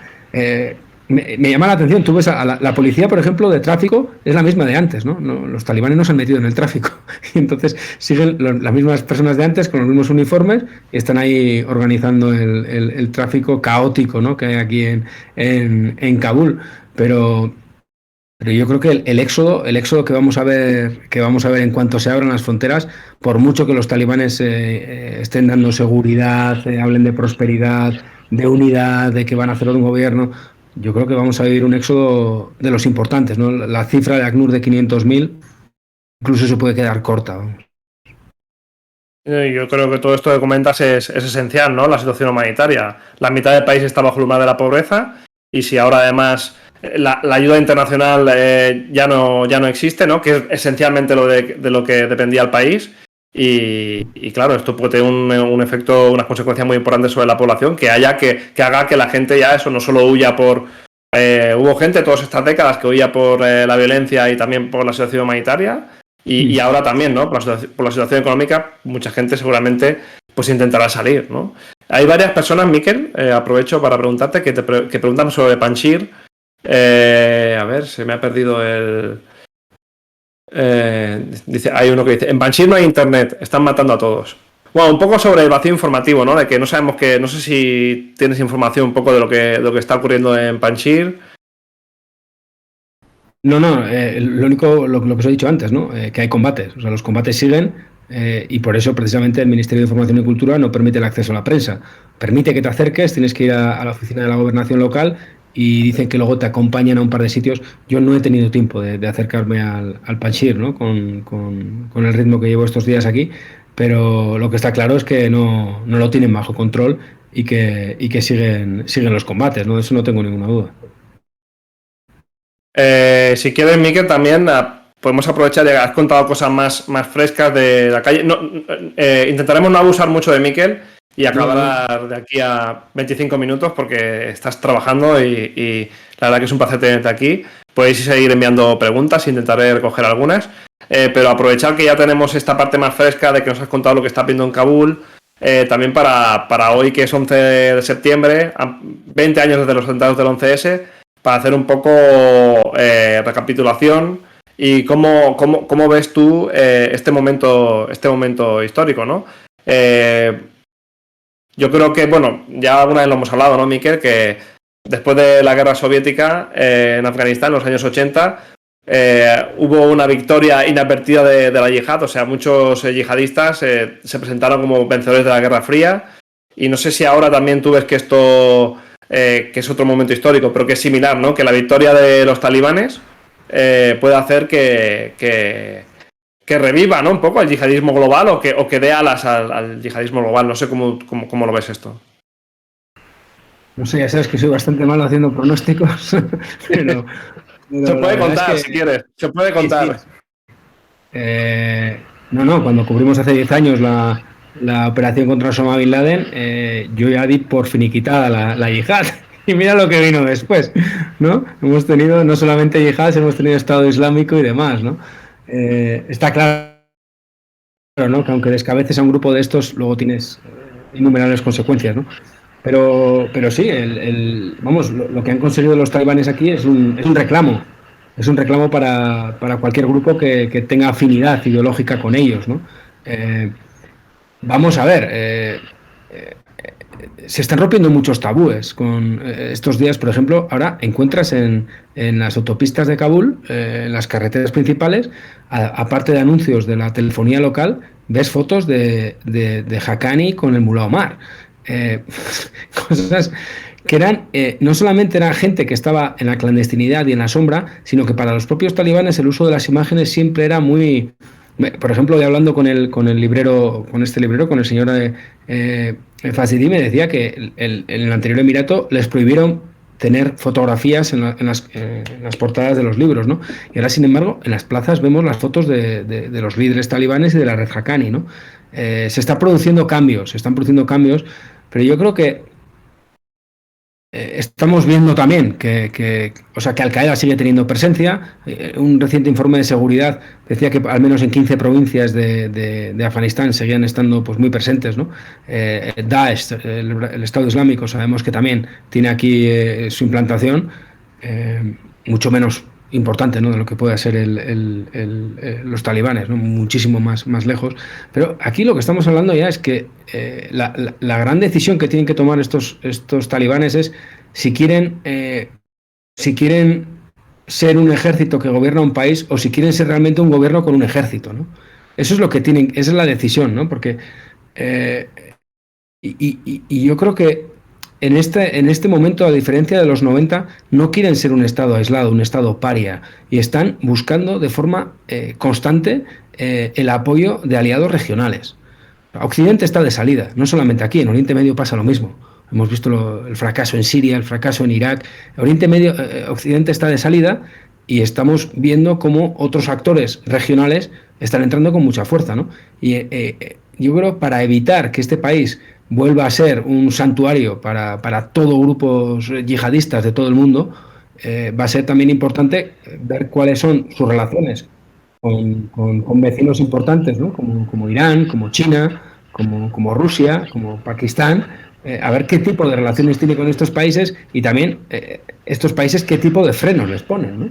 Me llama la atención, tú ves a la policía, por ejemplo, de tráfico, es la misma de antes, ¿no? Los talibanes no se han metido en el tráfico. Y entonces siguen las mismas personas de antes con los mismos uniformes y están ahí organizando el tráfico caótico, ¿no? Que hay aquí en Kabul. Pero yo creo que el éxodo que vamos a ver en cuanto se abran las fronteras, por mucho que los talibanes estén dando seguridad, hablen de prosperidad, de unidad, de que van a hacer un gobierno, yo creo que vamos a vivir un éxodo de los importantes, ¿no? La cifra de ACNUR de 500.000 incluso se puede quedar corta. Yo creo que todo esto que comentas es esencial, ¿no? La situación humanitaria. La mitad del país está bajo el umbral de la pobreza y si ahora además la ayuda internacional ya no existe, ¿no? Que es esencialmente de lo que dependía el país. Y claro, esto puede tener un efecto, unas consecuencias muy importantes sobre la población, que haga que la gente ya eso no solo huya por... hubo gente todas estas décadas que huía por la violencia y también por la situación humanitaria, y ahora también, ¿no? Por la situación económica, mucha gente seguramente pues intentará salir, ¿no? Hay varias personas, Miquel, aprovecho para preguntarte, que preguntan sobre Panjshir. A ver, se me ha perdido el... dice, hay uno que dice, en Panjshir no hay internet, están matando a todos. Bueno, un poco sobre el vacío informativo, ¿no? De que no sabemos no sé si tienes información un poco de lo que está ocurriendo en Panjshir. No, lo único, lo que os he dicho antes, ¿no? Que hay combates, o sea, los combates siguen, y por eso precisamente el Ministerio de Información y Cultura no permite el acceso a la prensa. Permite que te acerques, tienes que ir a la oficina de la gobernación local y dicen que luego te acompañan a un par de sitios. Yo no he tenido tiempo de acercarme al Panjshir, ¿no? Con el ritmo que llevo estos días aquí, pero lo que está claro es que no lo tienen bajo control y que siguen los combates, ¿no? De eso no tengo ninguna duda. Si quieres, Miquel, también podemos aprovechar, ya has contado cosas más frescas de la calle. Intentaremos no abusar mucho de Miquel y acabar de aquí a 25 minutos porque estás trabajando y la verdad que es un placer tenerte aquí. Podéis seguir enviando preguntas, intentaré recoger algunas, pero aprovechar que ya tenemos esta parte más fresca de que nos has contado lo que está viendo en Kabul, también para hoy, que es 11 de septiembre, 20 años desde los atentados del 11S, para hacer un poco recapitulación y cómo ves tú este momento histórico, ¿no? Yo creo que, bueno, ya alguna vez lo hemos hablado, ¿no, Miquel? Que después de la guerra soviética en Afganistán, en los años 80, hubo una victoria inadvertida de la yihad, o sea, muchos yihadistas se presentaron como vencedores de la Guerra Fría, y no sé si ahora también tú ves que esto... que es otro momento histórico, pero que es similar, ¿no? Que la victoria de los talibanes puede hacer que reviva, ¿no? Un poco el yihadismo global o que dé alas al yihadismo global. No sé cómo lo ves esto. No sé, ya sabes que soy bastante malo haciendo pronósticos, pero se puede contar, si quieres. Se puede contar. Sí. Cuando cubrimos hace 10 años la operación contra Osama Bin Laden, yo ya di por finiquitada la yihad. Y mira lo que vino después, ¿no? Hemos tenido no solamente yihad, hemos tenido Estado Islámico y demás, ¿no? Está claro, ¿no? Que aunque descabeces a un grupo de estos, luego tienes innumerables consecuencias, ¿no? Pero sí, lo que han conseguido los talibanes aquí es un reclamo. Es un reclamo para cualquier grupo que tenga afinidad ideológica con ellos, ¿no? Vamos a ver, se están rompiendo muchos tabúes con estos días. Por ejemplo, ahora encuentras en las autopistas de Kabul, en las carreteras principales, aparte de anuncios de la telefonía local, ves fotos de Haqqani con el Mullah Omar. Cosas que eran, no solamente era gente que estaba en la clandestinidad y en la sombra, sino que para los propios talibanes el uso de las imágenes siempre era muy... Por ejemplo, hoy hablando con el librero, con el señor Fazidi, me decía que en el anterior emirato les prohibieron tener fotografías en las portadas de los libros, ¿no? Y ahora, sin embargo, en las plazas vemos las fotos de los líderes talibanes y de la red Haqqani, ¿no? Se están produciendo cambios, pero yo creo que estamos viendo también que Al-Qaeda sigue teniendo presencia. Un reciente informe de seguridad decía que al menos en 15 provincias de Afganistán seguían estando pues muy presentes, ¿no? Daesh, el Estado Islámico, sabemos que también tiene aquí su implantación, mucho menos importante, ¿no?, de lo que pueda ser los talibanes, ¿no?, muchísimo más lejos. Pero aquí lo que estamos hablando ya es que la gran decisión que tienen que tomar estos talibanes es si quieren ser un ejército que gobierna un país o si quieren ser realmente un gobierno con un ejército, ¿no? Eso es lo que tienen, esa es la decisión, ¿no? Porque y yo creo que en este momento, a diferencia de los 90, no quieren ser un Estado aislado, un Estado paria, y están buscando de forma constante el apoyo de aliados regionales. Occidente está de salida, no solamente aquí, en Oriente Medio pasa lo mismo. Hemos visto el fracaso en Siria, el fracaso en Irak. Oriente Medio, Occidente está de salida y estamos viendo cómo otros actores regionales están entrando con mucha fuerza, ¿no? Y yo creo para evitar que este país vuelva a ser un santuario para todos grupos yihadistas de todo el mundo, va a ser también importante ver cuáles son sus relaciones con vecinos importantes, ¿no? Como Irán, como China, como Rusia, como Pakistán, a ver qué tipo de relaciones tiene con estos países y también estos países qué tipo de frenos les ponen, ¿no?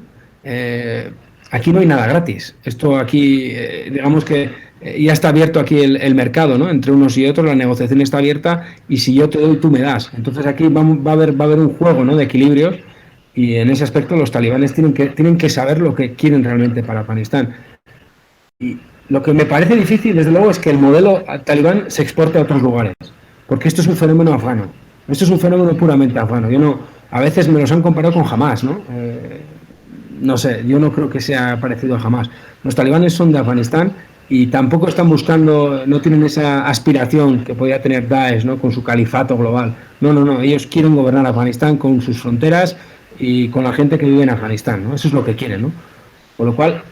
Aquí no hay nada gratis. Esto aquí, digamos que ya está abierto aquí el mercado, ¿no? Entre unos y otros, la negociación está abierta y si yo te doy, tú me das. Entonces aquí va a haber un juego, ¿no? De equilibrios y en ese aspecto los talibanes tienen que saber lo que quieren realmente para Afganistán. Y lo que me parece difícil, desde luego, es que el modelo talibán se exporte a otros lugares, porque esto es un fenómeno afgano. Esto es un fenómeno puramente afgano. A veces me los han comparado con Hamas, ¿no? No sé, yo no creo que sea parecido a Hamas. Los talibanes son de Afganistán y tampoco están buscando, no tienen esa aspiración que podía tener Daesh, ¿no? Con su califato global. No, ellos quieren gobernar Afganistán con sus fronteras y con la gente que vive en Afganistán, ¿no? Eso es lo que quieren, ¿no? Con lo cual,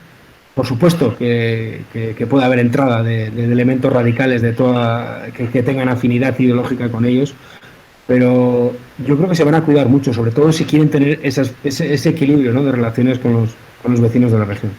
por supuesto que puede haber entrada de elementos radicales que tengan afinidad ideológica con ellos, pero yo creo que se van a cuidar mucho, sobre todo si quieren tener ese equilibrio, ¿no? De relaciones con los vecinos de la región.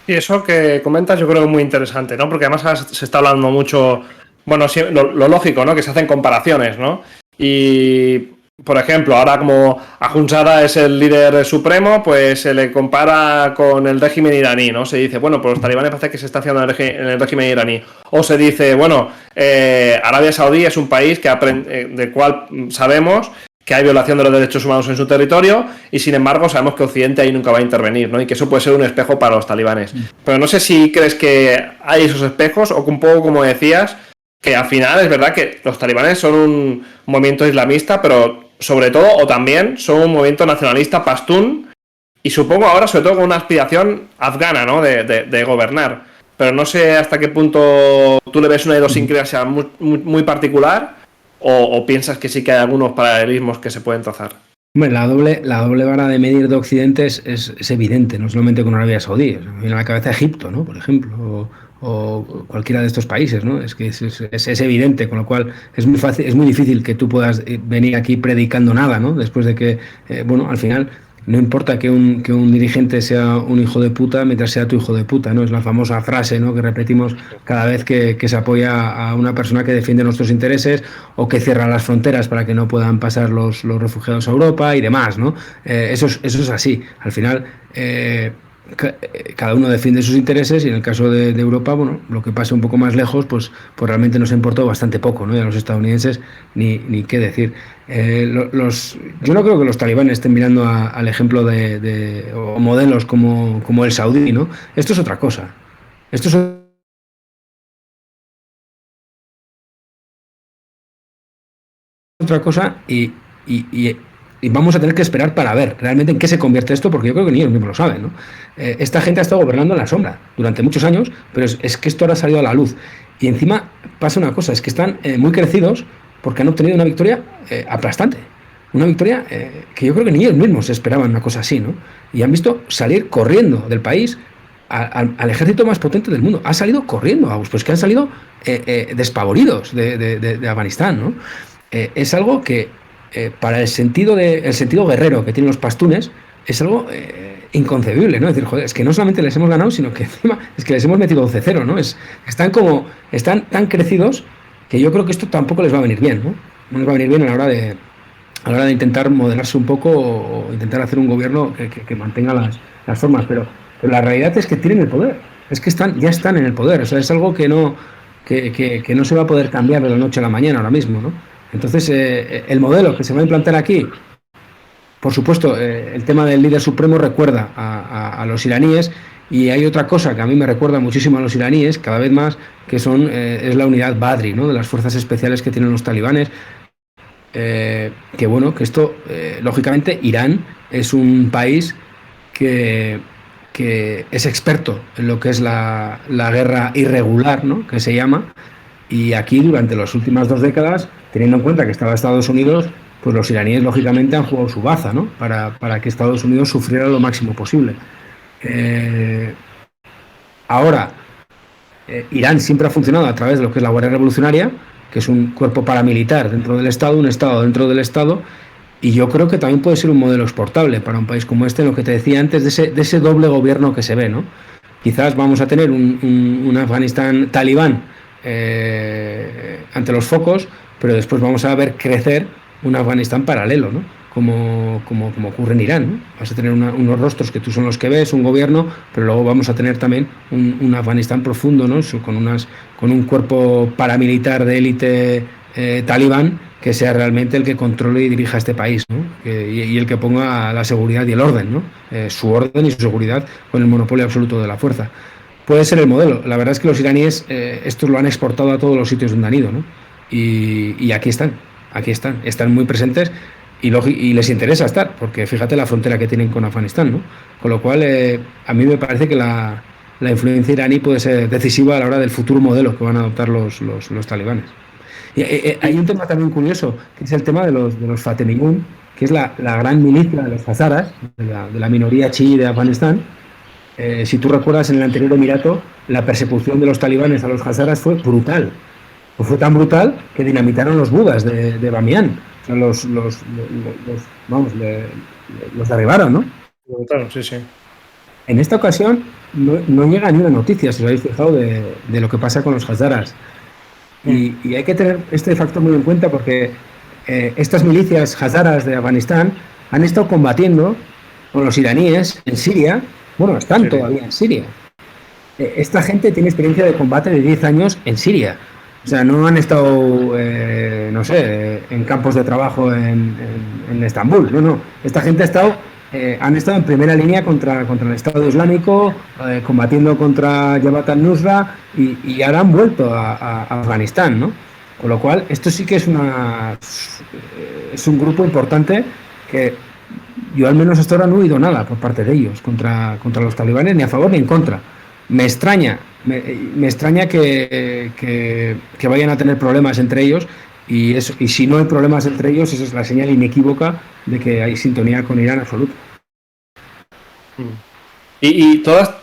Y eso que comentas yo creo que es muy interesante, ¿no? Porque además se está hablando mucho, bueno, lo lógico, ¿no? Que se hacen comparaciones, ¿no? Y, por ejemplo, ahora como Ahundzada es el líder supremo, pues se le compara con el régimen iraní, ¿no? Se dice, bueno, pues los talibanes parece que se está haciendo en el régimen iraní. O se dice, bueno, Arabia Saudí es un país del cual sabemos que hay violación de los derechos humanos en su territorio y sin embargo sabemos que Occidente ahí nunca va a intervenir, ¿no? Y que eso puede ser un espejo para los talibanes. Pero no sé si crees que hay esos espejos o que un poco como decías, que al final es verdad que los talibanes son un movimiento islamista, pero sobre todo o también son un movimiento nacionalista pastún y supongo ahora sobre todo con una aspiración afgana, ¿no? De gobernar. Pero no sé hasta qué punto tú le ves una idiosincrasia muy particular. ¿O piensas que sí que hay algunos paralelismos que se pueden trazar? Hombre, la doble vara de medir de Occidente es evidente, no solamente con Arabia Saudí. Me viene a la cabeza Egipto, ¿no? Por ejemplo, o cualquiera de estos países, ¿no? Es que es evidente, con lo cual es muy difícil que tú puedas venir aquí predicando nada, ¿no? Después de que, al final no importa que un dirigente sea un hijo de puta mientras sea tu hijo de puta, ¿no? Es la famosa frase, ¿no? Que repetimos cada vez que se apoya a una persona que defiende nuestros intereses o que cierra las fronteras para que no puedan pasar los refugiados a Europa y demás, ¿no? Eso es así. Al final, cada uno defiende sus intereses y en el caso de Europa, bueno, lo que pase un poco más lejos, pues realmente nos importó bastante poco, ¿no? Y a los estadounidenses ni qué decir. Yo no creo que los talibanes estén mirando al ejemplo o modelos como el saudí, ¿no? Esto es otra cosa. Esto es otra cosa y vamos a tener que esperar para ver realmente en qué se convierte esto, porque yo creo que ni ellos mismos lo saben, ¿no? Esta gente ha estado gobernando en la sombra durante muchos años, pero es que esto ahora ha salido a la luz. Y encima pasa una cosa, es que están muy crecidos porque han obtenido una victoria aplastante. Una victoria que yo creo que ni ellos mismos esperaban una cosa así, ¿no? Y han visto salir corriendo del país al ejército más potente del mundo. Ha salido corriendo, pues que han salido despavoridos de Afganistán, ¿no? Es algo que para el sentido guerrero que tienen los pastunes es algo inconcebible, ¿no? Es decir, joder, es que no solamente les hemos ganado, sino que encima es que les hemos metido 12-0, ¿no? Están tan crecidos que yo creo que esto tampoco les va a venir bien, ¿no? No les va a venir bien a la hora de intentar modelarse un poco o intentar hacer un gobierno que mantenga las formas, pero la realidad es que tienen el poder, es que ya están en el poder, o sea, es algo que no se va a poder cambiar de la noche a la mañana ahora mismo, ¿no? Entonces, el modelo que se va a implantar aquí, por supuesto, el tema del líder supremo recuerda a los iraníes, y hay otra cosa que a mí me recuerda muchísimo a los iraníes, cada vez más, que es la unidad Badri, ¿no? De las fuerzas especiales que tienen los talibanes, que esto, lógicamente, Irán es un país que es experto en lo que es la guerra irregular, ¿no? Que se llama, Y aquí, durante las últimas 2 décadas, teniendo en cuenta que estaba Estados Unidos, pues los iraníes, lógicamente, han jugado su baza, ¿no? Para que Estados Unidos sufriera lo máximo posible. Ahora, Irán siempre ha funcionado a través de lo que es la Guardia Revolucionaria, que es un cuerpo paramilitar dentro del Estado, un Estado dentro del Estado, y yo creo que también puede ser un modelo exportable para un país como este, en lo que te decía antes, de ese doble gobierno que se ve, ¿no? Quizás vamos a tener un Afganistán talibán ante los focos, pero después vamos a ver crecer un Afganistán paralelo, ¿no? Como ocurre en Irán, ¿no? Vas a tener unos rostros que tú son los que ves, un gobierno, pero luego vamos a tener también un Afganistán profundo, ¿no? Con un cuerpo paramilitar de élite talibán que sea realmente el que controle y dirija este país, ¿no? Y el que ponga la seguridad y el orden, ¿no? Su orden y su seguridad con el monopolio absoluto de la fuerza. Puede ser el modelo. La verdad es que los iraníes esto lo han exportado a todos los sitios donde han ido, ¿no? Y aquí están muy presentes y les interesa estar, porque fíjate la frontera que tienen con Afganistán, ¿no? Con lo cual, a mí me parece que la influencia iraní puede ser decisiva a la hora del futuro modelo que van a adoptar los talibanes. Y, hay un tema también curioso, que es el tema de los Fatemiyun, que es la gran milicia de los hazaras, de la minoría chií de Afganistán. Si tú recuerdas, en el anterior emirato, la persecución de los talibanes a los hazaras fue brutal. Pues fue tan brutal que dinamitaron los budas de Bamiyan. O sea, los derribaron, ¿no? Claro, sí, sí. En esta ocasión no llega ni una noticia, si os habéis fijado, de lo que pasa con los hazaras. Y hay que tener este factor muy en cuenta, porque estas milicias hazaras de Afganistán han estado combatiendo con los iraníes en Siria. Bueno, están todavía en Siria. Esta gente tiene experiencia de combate de 10 años en Siria. O sea, no han estado, no sé, en campos de trabajo en Estambul. No. Esta gente han estado en primera línea contra el Estado Islámico, combatiendo contra Jabhat al-Nusra, y ahora han vuelto a Afganistán, ¿no? Con lo cual, esto sí que es un grupo importante que yo al menos hasta ahora no he oído nada por parte de ellos contra los talibanes, ni a favor ni en contra. Me extraña que vayan a tener problemas entre ellos, y si no hay problemas entre ellos, esa es la señal inequívoca de que hay sintonía con Irán absoluta. Y todas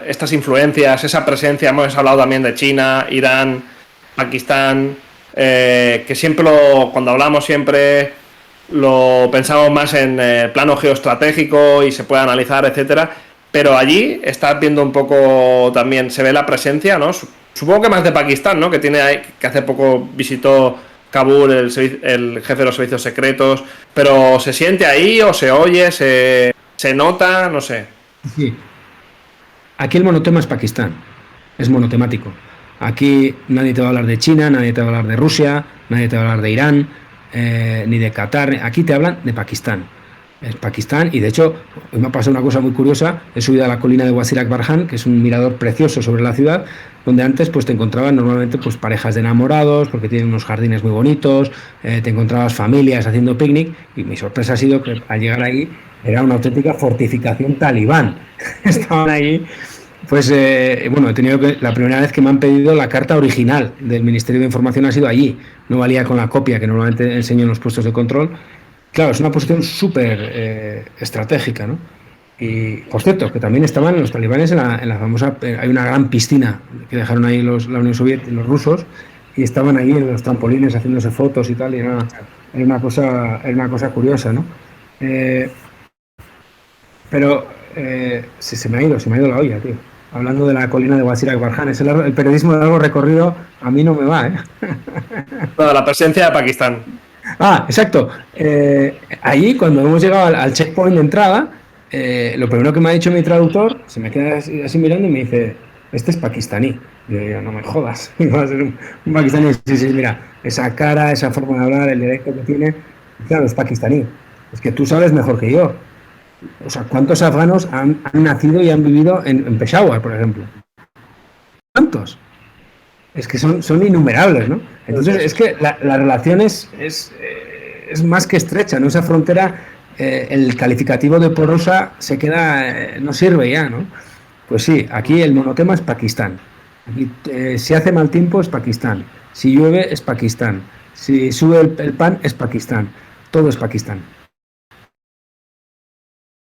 estas influencias, esa presencia, hemos hablado también de China, Irán, Pakistán, que cuando hablamos siempre lo pensamos más en plano geoestratégico y se puede analizar, etcétera. Pero allí estás viendo un poco también, se ve la presencia, ¿no? Supongo que más de Pakistán, ¿no? Que hace poco visitó Kabul el jefe de los servicios secretos, pero ¿se siente ahí o se oye, se nota? No sé. Sí. Aquí el monotema es Pakistán, es monotemático. Aquí nadie te va a hablar de China, nadie te va a hablar de Rusia, nadie te va a hablar de Irán, ni de Qatar. Aquí te hablan de Pakistán. Es Pakistán, y de hecho hoy me ha pasado una cosa muy curiosa. He subido a la colina de Wazir Akbar Khan, que es un mirador precioso sobre la ciudad, donde antes pues te encontraban normalmente pues parejas de enamorados, porque tienen unos jardines muy bonitos, te encontrabas familias haciendo picnic, y mi sorpresa ha sido que al llegar ahí era una auténtica fortificación talibán. Estaban ahí, pues bueno, la primera vez que me han pedido la carta original del Ministerio de Información ha sido allí, no valía con la copia que normalmente enseño en los puestos de control. Claro, es una posición súper estratégica, ¿no? Y, por cierto, que también estaban los talibanes en la famosa... hay una gran piscina que dejaron ahí la Unión Soviética, los rusos, y estaban ahí en los trampolines haciéndose fotos y tal, y era una cosa curiosa, ¿no? Pero se me ha ido la olla, tío. Hablando de la colina de Wazir Akbar Khan, el periodismo de largo recorrido a mí no me va, ¿eh? No, la presencia de Pakistán. Ah, exacto. Allí, cuando hemos llegado al checkpoint de entrada, lo primero que me ha dicho mi traductor, se me queda así mirando y me dice: este es pakistaní. Y yo digo: no me jodas, va a ser un pakistaní. Sí, mira, esa cara, esa forma de hablar, el directo que tiene, claro, es pakistaní. Es que tú sabes mejor que yo. O sea, ¿cuántos afganos han nacido y han vivido en Peshawar, por ejemplo? ¿Cuántos? Es que son innumerables, ¿no? Entonces, es que la relación es más que estrecha, ¿no? Esa frontera, el calificativo de porosa se queda, no sirve ya, ¿no? Pues sí, aquí el monotema es Pakistán. Aquí, si hace mal tiempo es Pakistán, si llueve es Pakistán, si sube el pan es Pakistán, todo es Pakistán.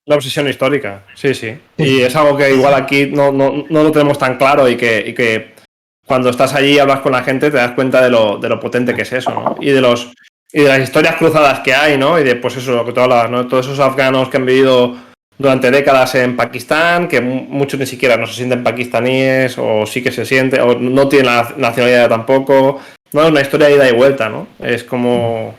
La obsesión histórica, sí, sí. Y es algo que igual aquí no lo tenemos tan claro y que cuando estás allí y hablas con la gente te das cuenta de lo potente que es eso, ¿no? Y de las historias cruzadas que hay, ¿no? Y de, pues eso, lo que tú hablabas, ¿no? Todos esos afganos que han vivido durante décadas en Pakistán, que muchos ni siquiera no se sienten pakistaníes, o sí que se sienten, o no tienen la nacionalidad tampoco. No, es una historia de ida y vuelta, ¿no? Es como...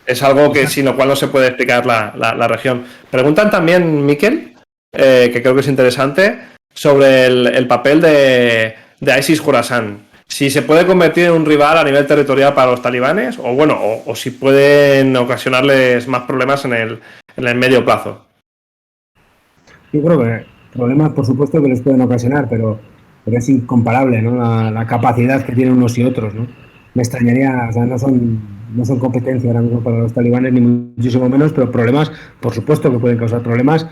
Es algo que sin lo cual no se puede explicar la región. Preguntan también, Miquel, que creo que es interesante, sobre el papel de ISIS Khorasan. Si se puede convertir en un rival a nivel territorial para los talibanes, o bueno, o si pueden ocasionarles más problemas en el medio plazo. Yo creo que problemas, por supuesto, que les pueden ocasionar, pero es incomparable, ¿no? La capacidad que tienen unos y otros, ¿no? Me extrañaría, o sea, no son competencia ahora mismo para los talibanes, ni muchísimo menos, pero problemas, por supuesto que pueden causar problemas,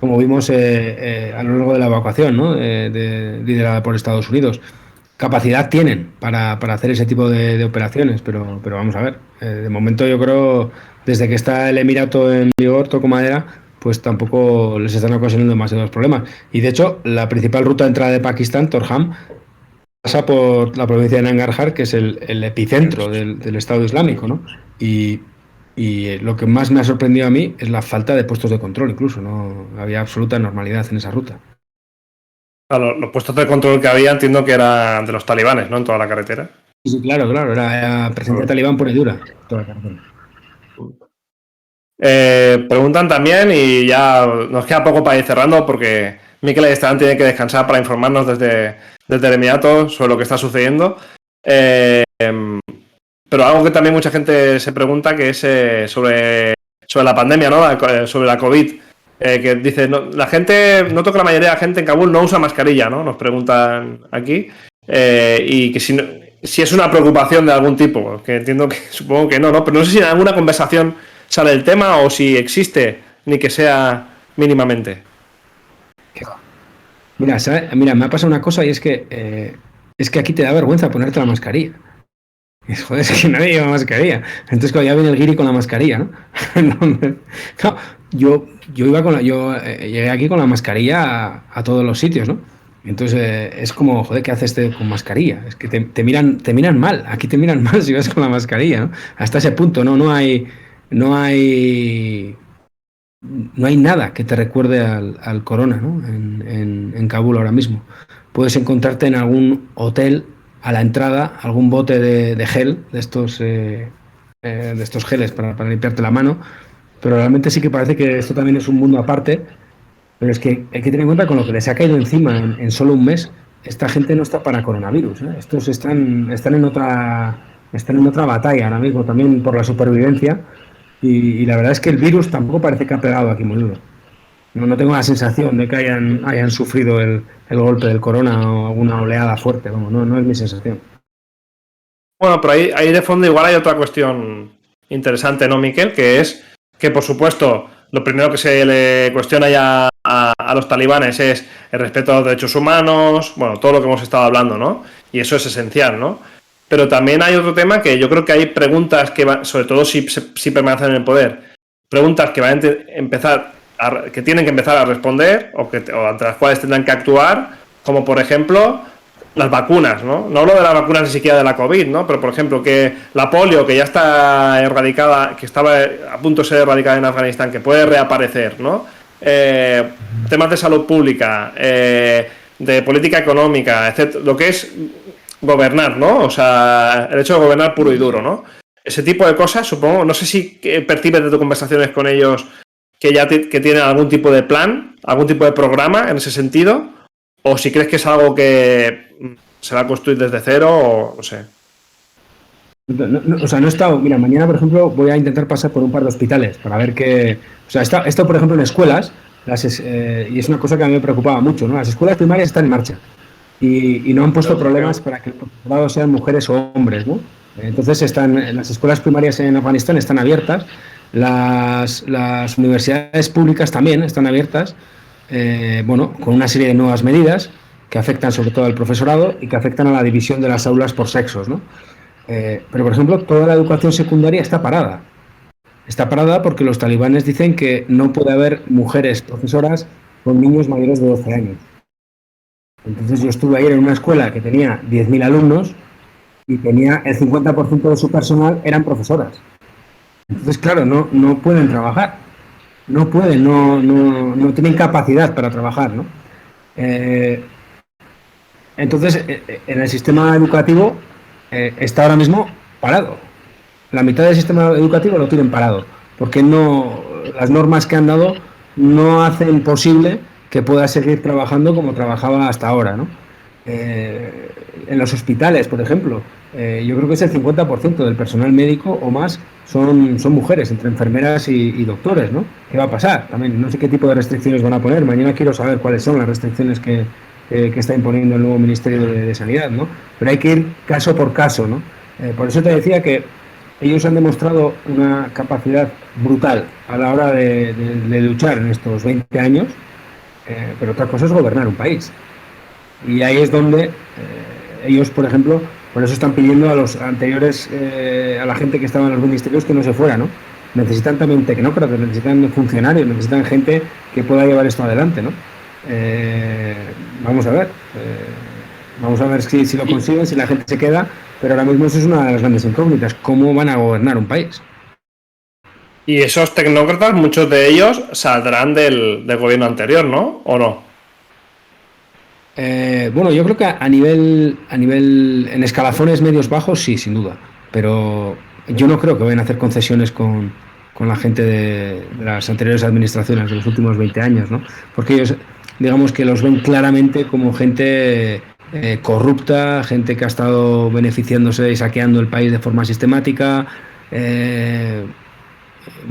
como vimos a lo largo de la evacuación, ¿no? Liderada por Estados Unidos. Capacidad tienen para hacer ese tipo de operaciones, pero vamos a ver. De momento yo creo, desde que está el Emirato en vigor, toco madera, pues tampoco les están ocasionando demasiados problemas. Y de hecho, la principal ruta de entrada de Pakistán, Torham, pasa por la provincia de Nangarhar, que es el epicentro del Estado Islámico, ¿no? Y lo que más me ha sorprendido a mí es la falta de puestos de control, incluso, no había absoluta normalidad en esa ruta. Claro, los puestos de control que había entiendo que eran de los talibanes, ¿no? En toda la carretera. Sí, claro, era presencia talibán pura y dura, toda la carretera. Preguntan también, y ya nos queda poco para ir cerrando, porque Miquel Ayestarán tiene que descansar para informarnos desde el Emirato sobre lo que está sucediendo. Pero algo que también mucha gente se pregunta, que es sobre la pandemia, ¿no? Sobre la COVID. Que dice, no, la gente, noto que la mayoría de la gente en Kabul no usa mascarilla, ¿no? Nos preguntan aquí. Y que si es una preocupación de algún tipo, que entiendo que supongo que no, pero no sé si en alguna conversación sale el tema o si existe, ni que sea mínimamente. Mira, me ha pasado una cosa y es que aquí te da vergüenza ponerte la mascarilla. Joder, es que nadie lleva mascarilla. Entonces cuando ya viene el guiri con la mascarilla, ¿no? No, yo llegué aquí con la mascarilla a todos los sitios, ¿no? Entonces es como, joder, ¿qué haces con mascarilla? Es que te miran mal. Aquí te miran mal si vas con la mascarilla, ¿no? Hasta ese punto, ¿no? No hay nada que te recuerde al corona, ¿no? En Kabul ahora mismo. Puedes encontrarte en algún hotel a la entrada algún bote de gel, de estos geles para limpiarte la mano, pero realmente sí que parece que esto también es un mundo aparte. Pero es que hay que tener en cuenta con lo que les ha caído encima en solo un mes. Esta gente no está para coronavirus, ¿eh? Estos están en otra batalla ahora mismo, también por la supervivencia. Y la verdad es que el virus tampoco parece que ha pegado aquí muy duro. No tengo la sensación de que hayan sufrido el golpe del corona o alguna oleada fuerte. Vamos, no es mi sensación. Bueno, pero ahí de fondo igual hay otra cuestión interesante, ¿no, Miquel? Que es que, por supuesto, lo primero que se le cuestiona ya a los talibanes es el respeto a los derechos humanos, bueno, todo lo que hemos estado hablando, ¿no? Y eso es esencial, ¿no? Pero también hay otro tema que yo creo que hay preguntas que sobre todo si permanecen en el poder, preguntas que van a empezar que tienen que empezar a responder o ante las cuales tendrán que actuar, como por ejemplo las vacunas, ¿no? No hablo de las vacunas ni siquiera de la COVID, ¿no? Pero por ejemplo que la polio, que ya está erradicada, que estaba a punto de ser erradicada en Afganistán, que puede reaparecer, ¿no? Temas de salud pública, de política económica, etc. Lo que es gobernar, ¿no? O sea, el hecho de gobernar puro y duro, ¿no? Ese tipo de cosas, supongo, no sé si percibes de tus conversaciones con ellos que ya que tienen algún tipo de plan, algún tipo de programa en ese sentido, o si crees que es algo que se va a construir desde cero, o no sé. O sea, no he estado. Mira, mañana, por ejemplo, voy a intentar pasar por un par de hospitales para ver qué. O sea, he estado, por ejemplo, en escuelas, y es una cosa que a mí me preocupaba mucho, ¿no? Las escuelas primarias están en marcha y no han puesto problemas para que el profesorado sean mujeres o hombres, ¿no? Entonces las escuelas primarias en Afganistán están abiertas. Las universidades públicas también están abiertas, con una serie de nuevas medidas, que afectan sobre todo al profesorado y que afectan a la división de las aulas por sexos, ¿no? Pero, por ejemplo, toda la educación secundaria está parada. Está parada porque los talibanes dicen que no puede haber mujeres profesoras con niños mayores de 12 años. Entonces yo estuve ayer en una escuela que tenía 10.000 alumnos y tenía el 50% de su personal eran profesoras. Entonces, claro, no pueden trabajar. No pueden, no tienen capacidad para trabajar, ¿no? Entonces, en el sistema educativo está ahora mismo parado. La mitad del sistema educativo lo tienen parado, porque las normas que han dado no hacen posible que pueda seguir trabajando como trabajaba hasta ahora, ¿no? En los hospitales, por ejemplo, yo creo que es el 50% del personal médico o más son mujeres, entre enfermeras y doctores, ¿no? ¿Qué va a pasar? También no sé qué tipo de restricciones van a poner. Mañana quiero saber cuáles son las restricciones que está imponiendo el nuevo Ministerio de Sanidad, ¿no? Pero hay que ir caso por caso, ¿no? Por eso te decía que ellos han demostrado una capacidad brutal a la hora de luchar en estos 20 años, pero otra cosa es gobernar un país. Y ahí es donde ellos, por ejemplo, por eso están pidiendo a los anteriores, a la gente que estaba en los ministerios que no se fuera, ¿no? Necesitan también tecnócratas, necesitan funcionarios, necesitan gente que pueda llevar esto adelante, ¿no? Vamos a ver si lo consiguen, si la gente se queda, pero ahora mismo eso es una de las grandes incógnitas, ¿cómo van a gobernar un país? Y esos tecnócratas, muchos de ellos saldrán del gobierno anterior, ¿no? ¿O no? Bueno, yo creo que a nivel en escalafones medios bajos sí, sin duda, pero yo no creo que vayan a hacer concesiones con la gente de las anteriores administraciones de los últimos 20 años, ¿no? Porque ellos, digamos que los ven claramente como gente corrupta, gente que ha estado beneficiándose y saqueando el país de forma sistemática,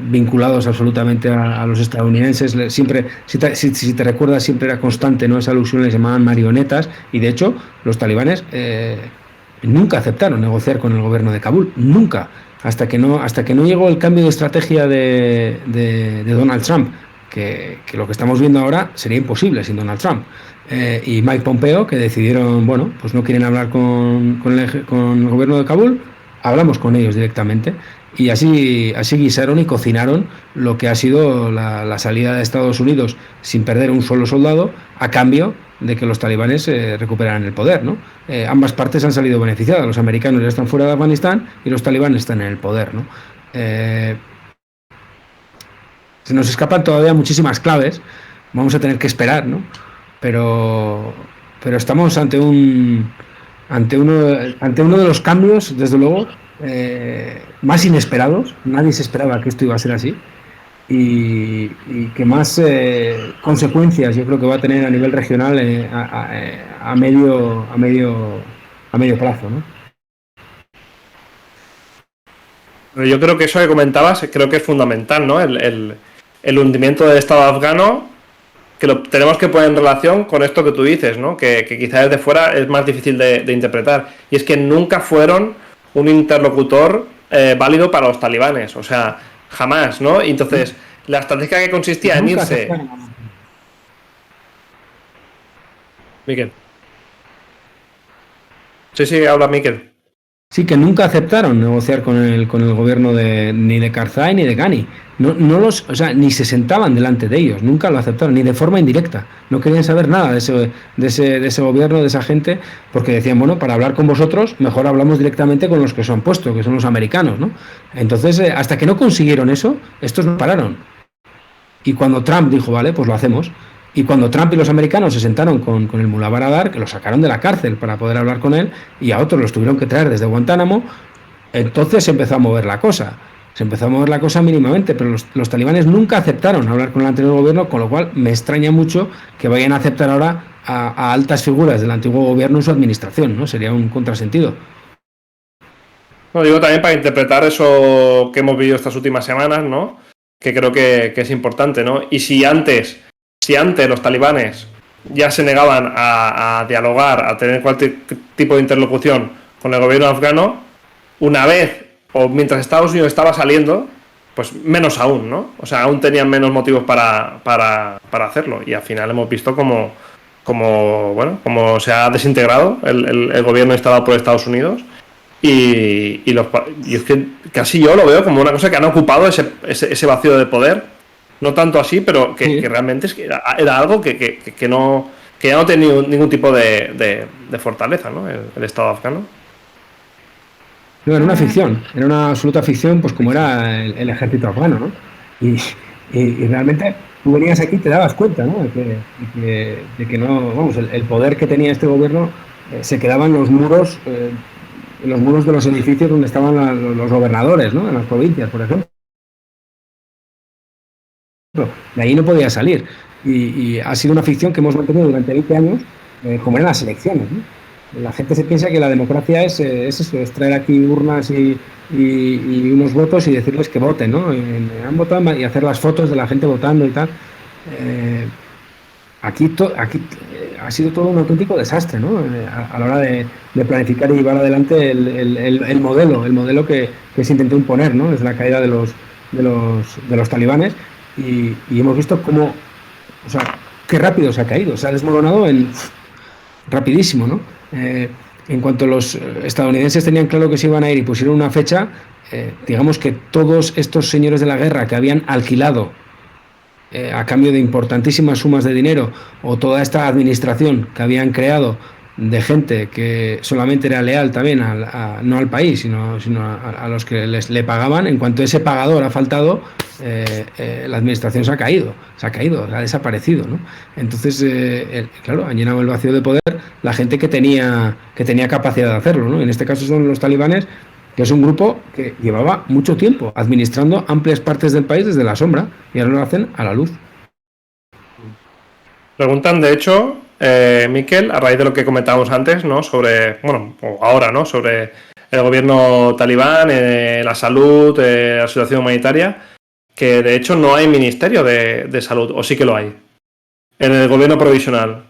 vinculados absolutamente a los estadounidenses. Siempre, si te recuerdas, siempre era constante, ¿no? Esa alusión, les llamaban marionetas, y de hecho los talibanes nunca aceptaron negociar con el gobierno de Kabul, nunca, hasta que no llegó el cambio de estrategia de Donald Trump, que lo que estamos viendo ahora sería imposible sin Donald Trump, y Mike Pompeo, que decidieron, bueno, pues no quieren hablar con el gobierno de Kabul, hablamos con ellos directamente. Y así guisaron y cocinaron lo que ha sido la salida de Estados Unidos sin perder un solo soldado, a cambio de que los talibanes recuperaran el poder, ¿no? Ambas partes han salido beneficiadas. Los americanos ya están fuera de Afganistán y los talibanes están en el poder, ¿no? Se nos escapan todavía muchísimas claves. Vamos a tener que esperar, ¿no? Pero estamos ante uno de los cambios, desde luego, más inesperados. Nadie se esperaba que esto iba a ser así, y que más consecuencias yo creo que va a tener a nivel regional a medio plazo, ¿no? Yo creo que eso que comentabas creo que es fundamental, ¿no? El hundimiento del Estado afgano, que lo tenemos que poner en relación con esto que tú dices, ¿no? Que quizás desde fuera es más difícil de interpretar, y es que nunca fueron un interlocutor válido para los talibanes, o sea, jamás, ¿no? Y entonces, la estrategia que consistía en irse... Miquel. Sí, habla Miquel. Sí, que nunca aceptaron negociar con el gobierno ni de Karzai ni de Ghani. O sea, ni se sentaban delante de ellos, nunca lo aceptaron, ni de forma indirecta. No querían saber nada de ese gobierno, de esa gente, porque decían, bueno, para hablar con vosotros, mejor hablamos directamente con los que os han puesto, que son los americanos, ¿no? Entonces, hasta que no consiguieron eso, estos no pararon. Y cuando Trump dijo, vale, pues lo hacemos. Y cuando Trump y los americanos se sentaron con el Mullah Baradar, que lo sacaron de la cárcel para poder hablar con él, y a otros los tuvieron que traer desde Guantánamo, entonces se empezó a mover la cosa. Se empezó a mover la cosa mínimamente, pero los talibanes nunca aceptaron hablar con el anterior gobierno, con lo cual me extraña mucho que vayan a aceptar ahora a altas figuras del antiguo gobierno en su administración, ¿no? Sería un contrasentido. No, digo también para interpretar eso que hemos vivido estas últimas semanas, ¿no? Que creo que es importante, ¿no? Y si antes los talibanes ya se negaban a dialogar, a tener cualquier tipo de interlocución con el gobierno afgano, una vez o mientras Estados Unidos estaba saliendo, pues menos aún, ¿no? O sea, aún tenían menos motivos para hacerlo, y al final hemos visto cómo como se ha desintegrado el gobierno instalado por Estados Unidos. Y es que casi yo lo veo como una cosa que han ocupado ese vacío de poder. No tanto así, pero que realmente es que era algo que ya no tenía ningún tipo de fortaleza, ¿no? El Estado afgano. No, era una ficción, era una absoluta ficción, pues como era el ejército afgano, ¿no? Y realmente tú venías aquí y te dabas cuenta, ¿no? De que no, vamos, el poder que tenía este gobierno se quedaba en los muros de los edificios donde estaban los gobernadores, ¿no? En las provincias, por ejemplo. De ahí no podía salir. Y ha sido una ficción que hemos mantenido durante 20 años, como eran las elecciones, ¿no? La gente se piensa que la democracia es eso, es traer aquí urnas y unos votos y decirles que voten, ¿no? Han votado y hacer las fotos de la gente votando y tal. Aquí ha sido todo un auténtico desastre, ¿no? A la hora de planificar y llevar adelante el modelo que se intentó imponer, ¿no? Desde la caída de los talibanes y hemos visto cómo, o sea, qué rápido se ha caído, se ha desmoronado rapidísimo, ¿no? En cuanto los estadounidenses tenían claro que se iban a ir y pusieron una fecha, digamos que todos estos señores de la guerra que habían alquilado a cambio de importantísimas sumas de dinero, o toda esta administración que habían creado de gente que solamente era leal también no al país, sino a los que le pagaban, en cuanto ese pagador ha faltado, la administración se ha caído, ha desaparecido, ¿no? Entonces, claro, han llenado el vacío de poder la gente que tenía capacidad de hacerlo, ¿no? En este caso son los talibanes, que es un grupo que llevaba mucho tiempo administrando amplias partes del país desde la sombra, y ahora lo hacen a la luz. Preguntan, de hecho, Miquel, a raíz de lo que comentábamos antes, ¿no? Sobre el gobierno talibán, la salud, la situación humanitaria, que de hecho no hay ministerio de salud, o sí que lo hay, en el gobierno provisional.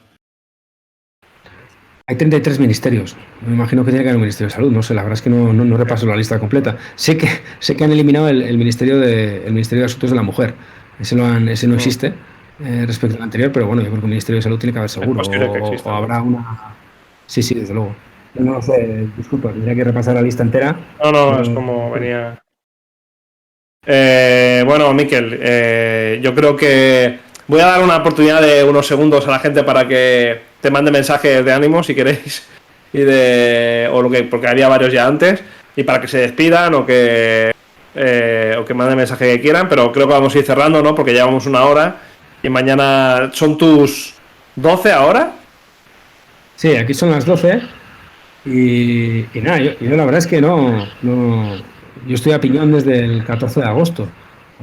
Hay 33 ministerios. Me imagino que tiene que haber un ministerio de salud. No sé, la verdad es que no repaso la lista completa. Sé que han eliminado el ministerio de Asuntos de la Mujer. Ese no existe respecto al anterior, pero bueno, yo creo que el ministerio de salud tiene que haber seguro. O habrá una. Sí, desde luego. Yo no lo sé, disculpa, tendría que repasar la lista entera. No, es como venía. Bueno, Miquel, yo creo que voy a dar una oportunidad de unos segundos a la gente para que te mande mensajes de ánimo, si queréis, porque había varios ya antes, y para que se despidan o que manden mensaje que quieran, pero creo que vamos a ir cerrando, ¿no? Porque llevamos una hora y mañana son tus 12 ahora. Sí, aquí son las 12 y nada, yo la verdad es que no. Yo estoy a piñón desde el 14 de agosto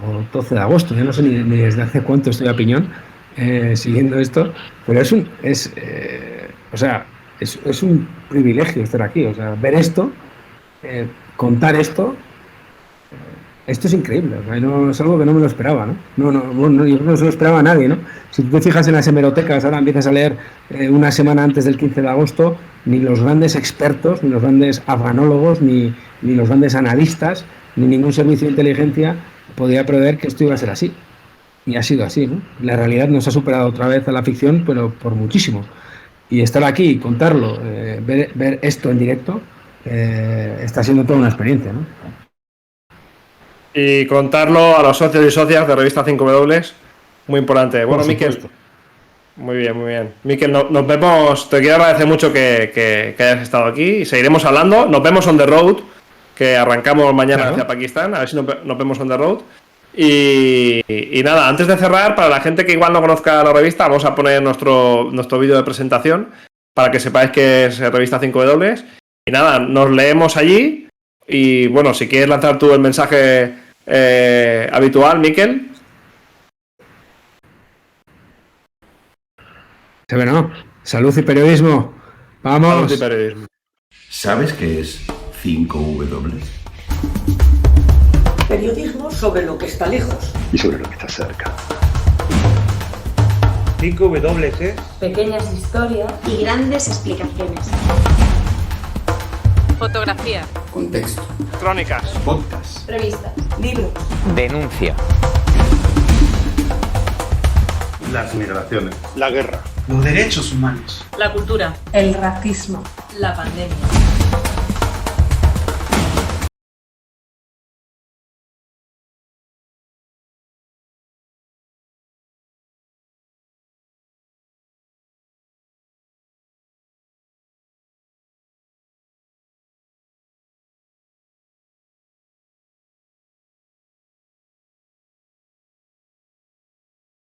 o 12 de agosto, yo no sé ni desde hace cuánto estoy a piñón siguiendo esto, pero es un privilegio estar aquí, o sea, ver esto, contar esto es increíble, o sea, no, es algo que no me lo esperaba, ¿no? Yo creo que no se lo esperaba a nadie, ¿no? Si tú te fijas en las hemerotecas, ahora empiezas a leer una semana antes del 15 de agosto, ni los grandes expertos, ni los grandes afganólogos, ni los grandes analistas, ni ningún servicio de inteligencia podía prever que esto iba a ser así. Y ha sido así, ¿no? La realidad nos ha superado otra vez a la ficción, pero por muchísimo. Y estar aquí, contarlo, ver esto en directo, está siendo toda una experiencia, ¿no? Y contarlo a los socios y socias de Revista 5W, muy importante. Bueno, Miquel, muy bien. Miquel, nos vemos. Te quiero agradecer mucho que hayas estado aquí y seguiremos hablando. Nos vemos on the road, que arrancamos mañana hacia Pakistán. A ver si nos vemos on the road. Y nada, antes de cerrar, para la gente que igual no conozca la revista, vamos a poner nuestro vídeo de presentación para que sepáis que es Revista 5W. Y nada, nos leemos allí. Y bueno, si quieres lanzar tú el mensaje habitual, Miquel. Bueno, salud y periodismo. Vamos. Salud y periodismo. ¿Sabes qué es 5W? Periodismo sobre lo que está lejos Y sobre lo que está cerca. 5W es pequeñas historias y grandes explicaciones. Fotografía, Contexto. Crónicas. Podcast. revistas, libros. Denuncia. las migraciones, La guerra. los derechos humanos, La cultura. El racismo. La pandemia.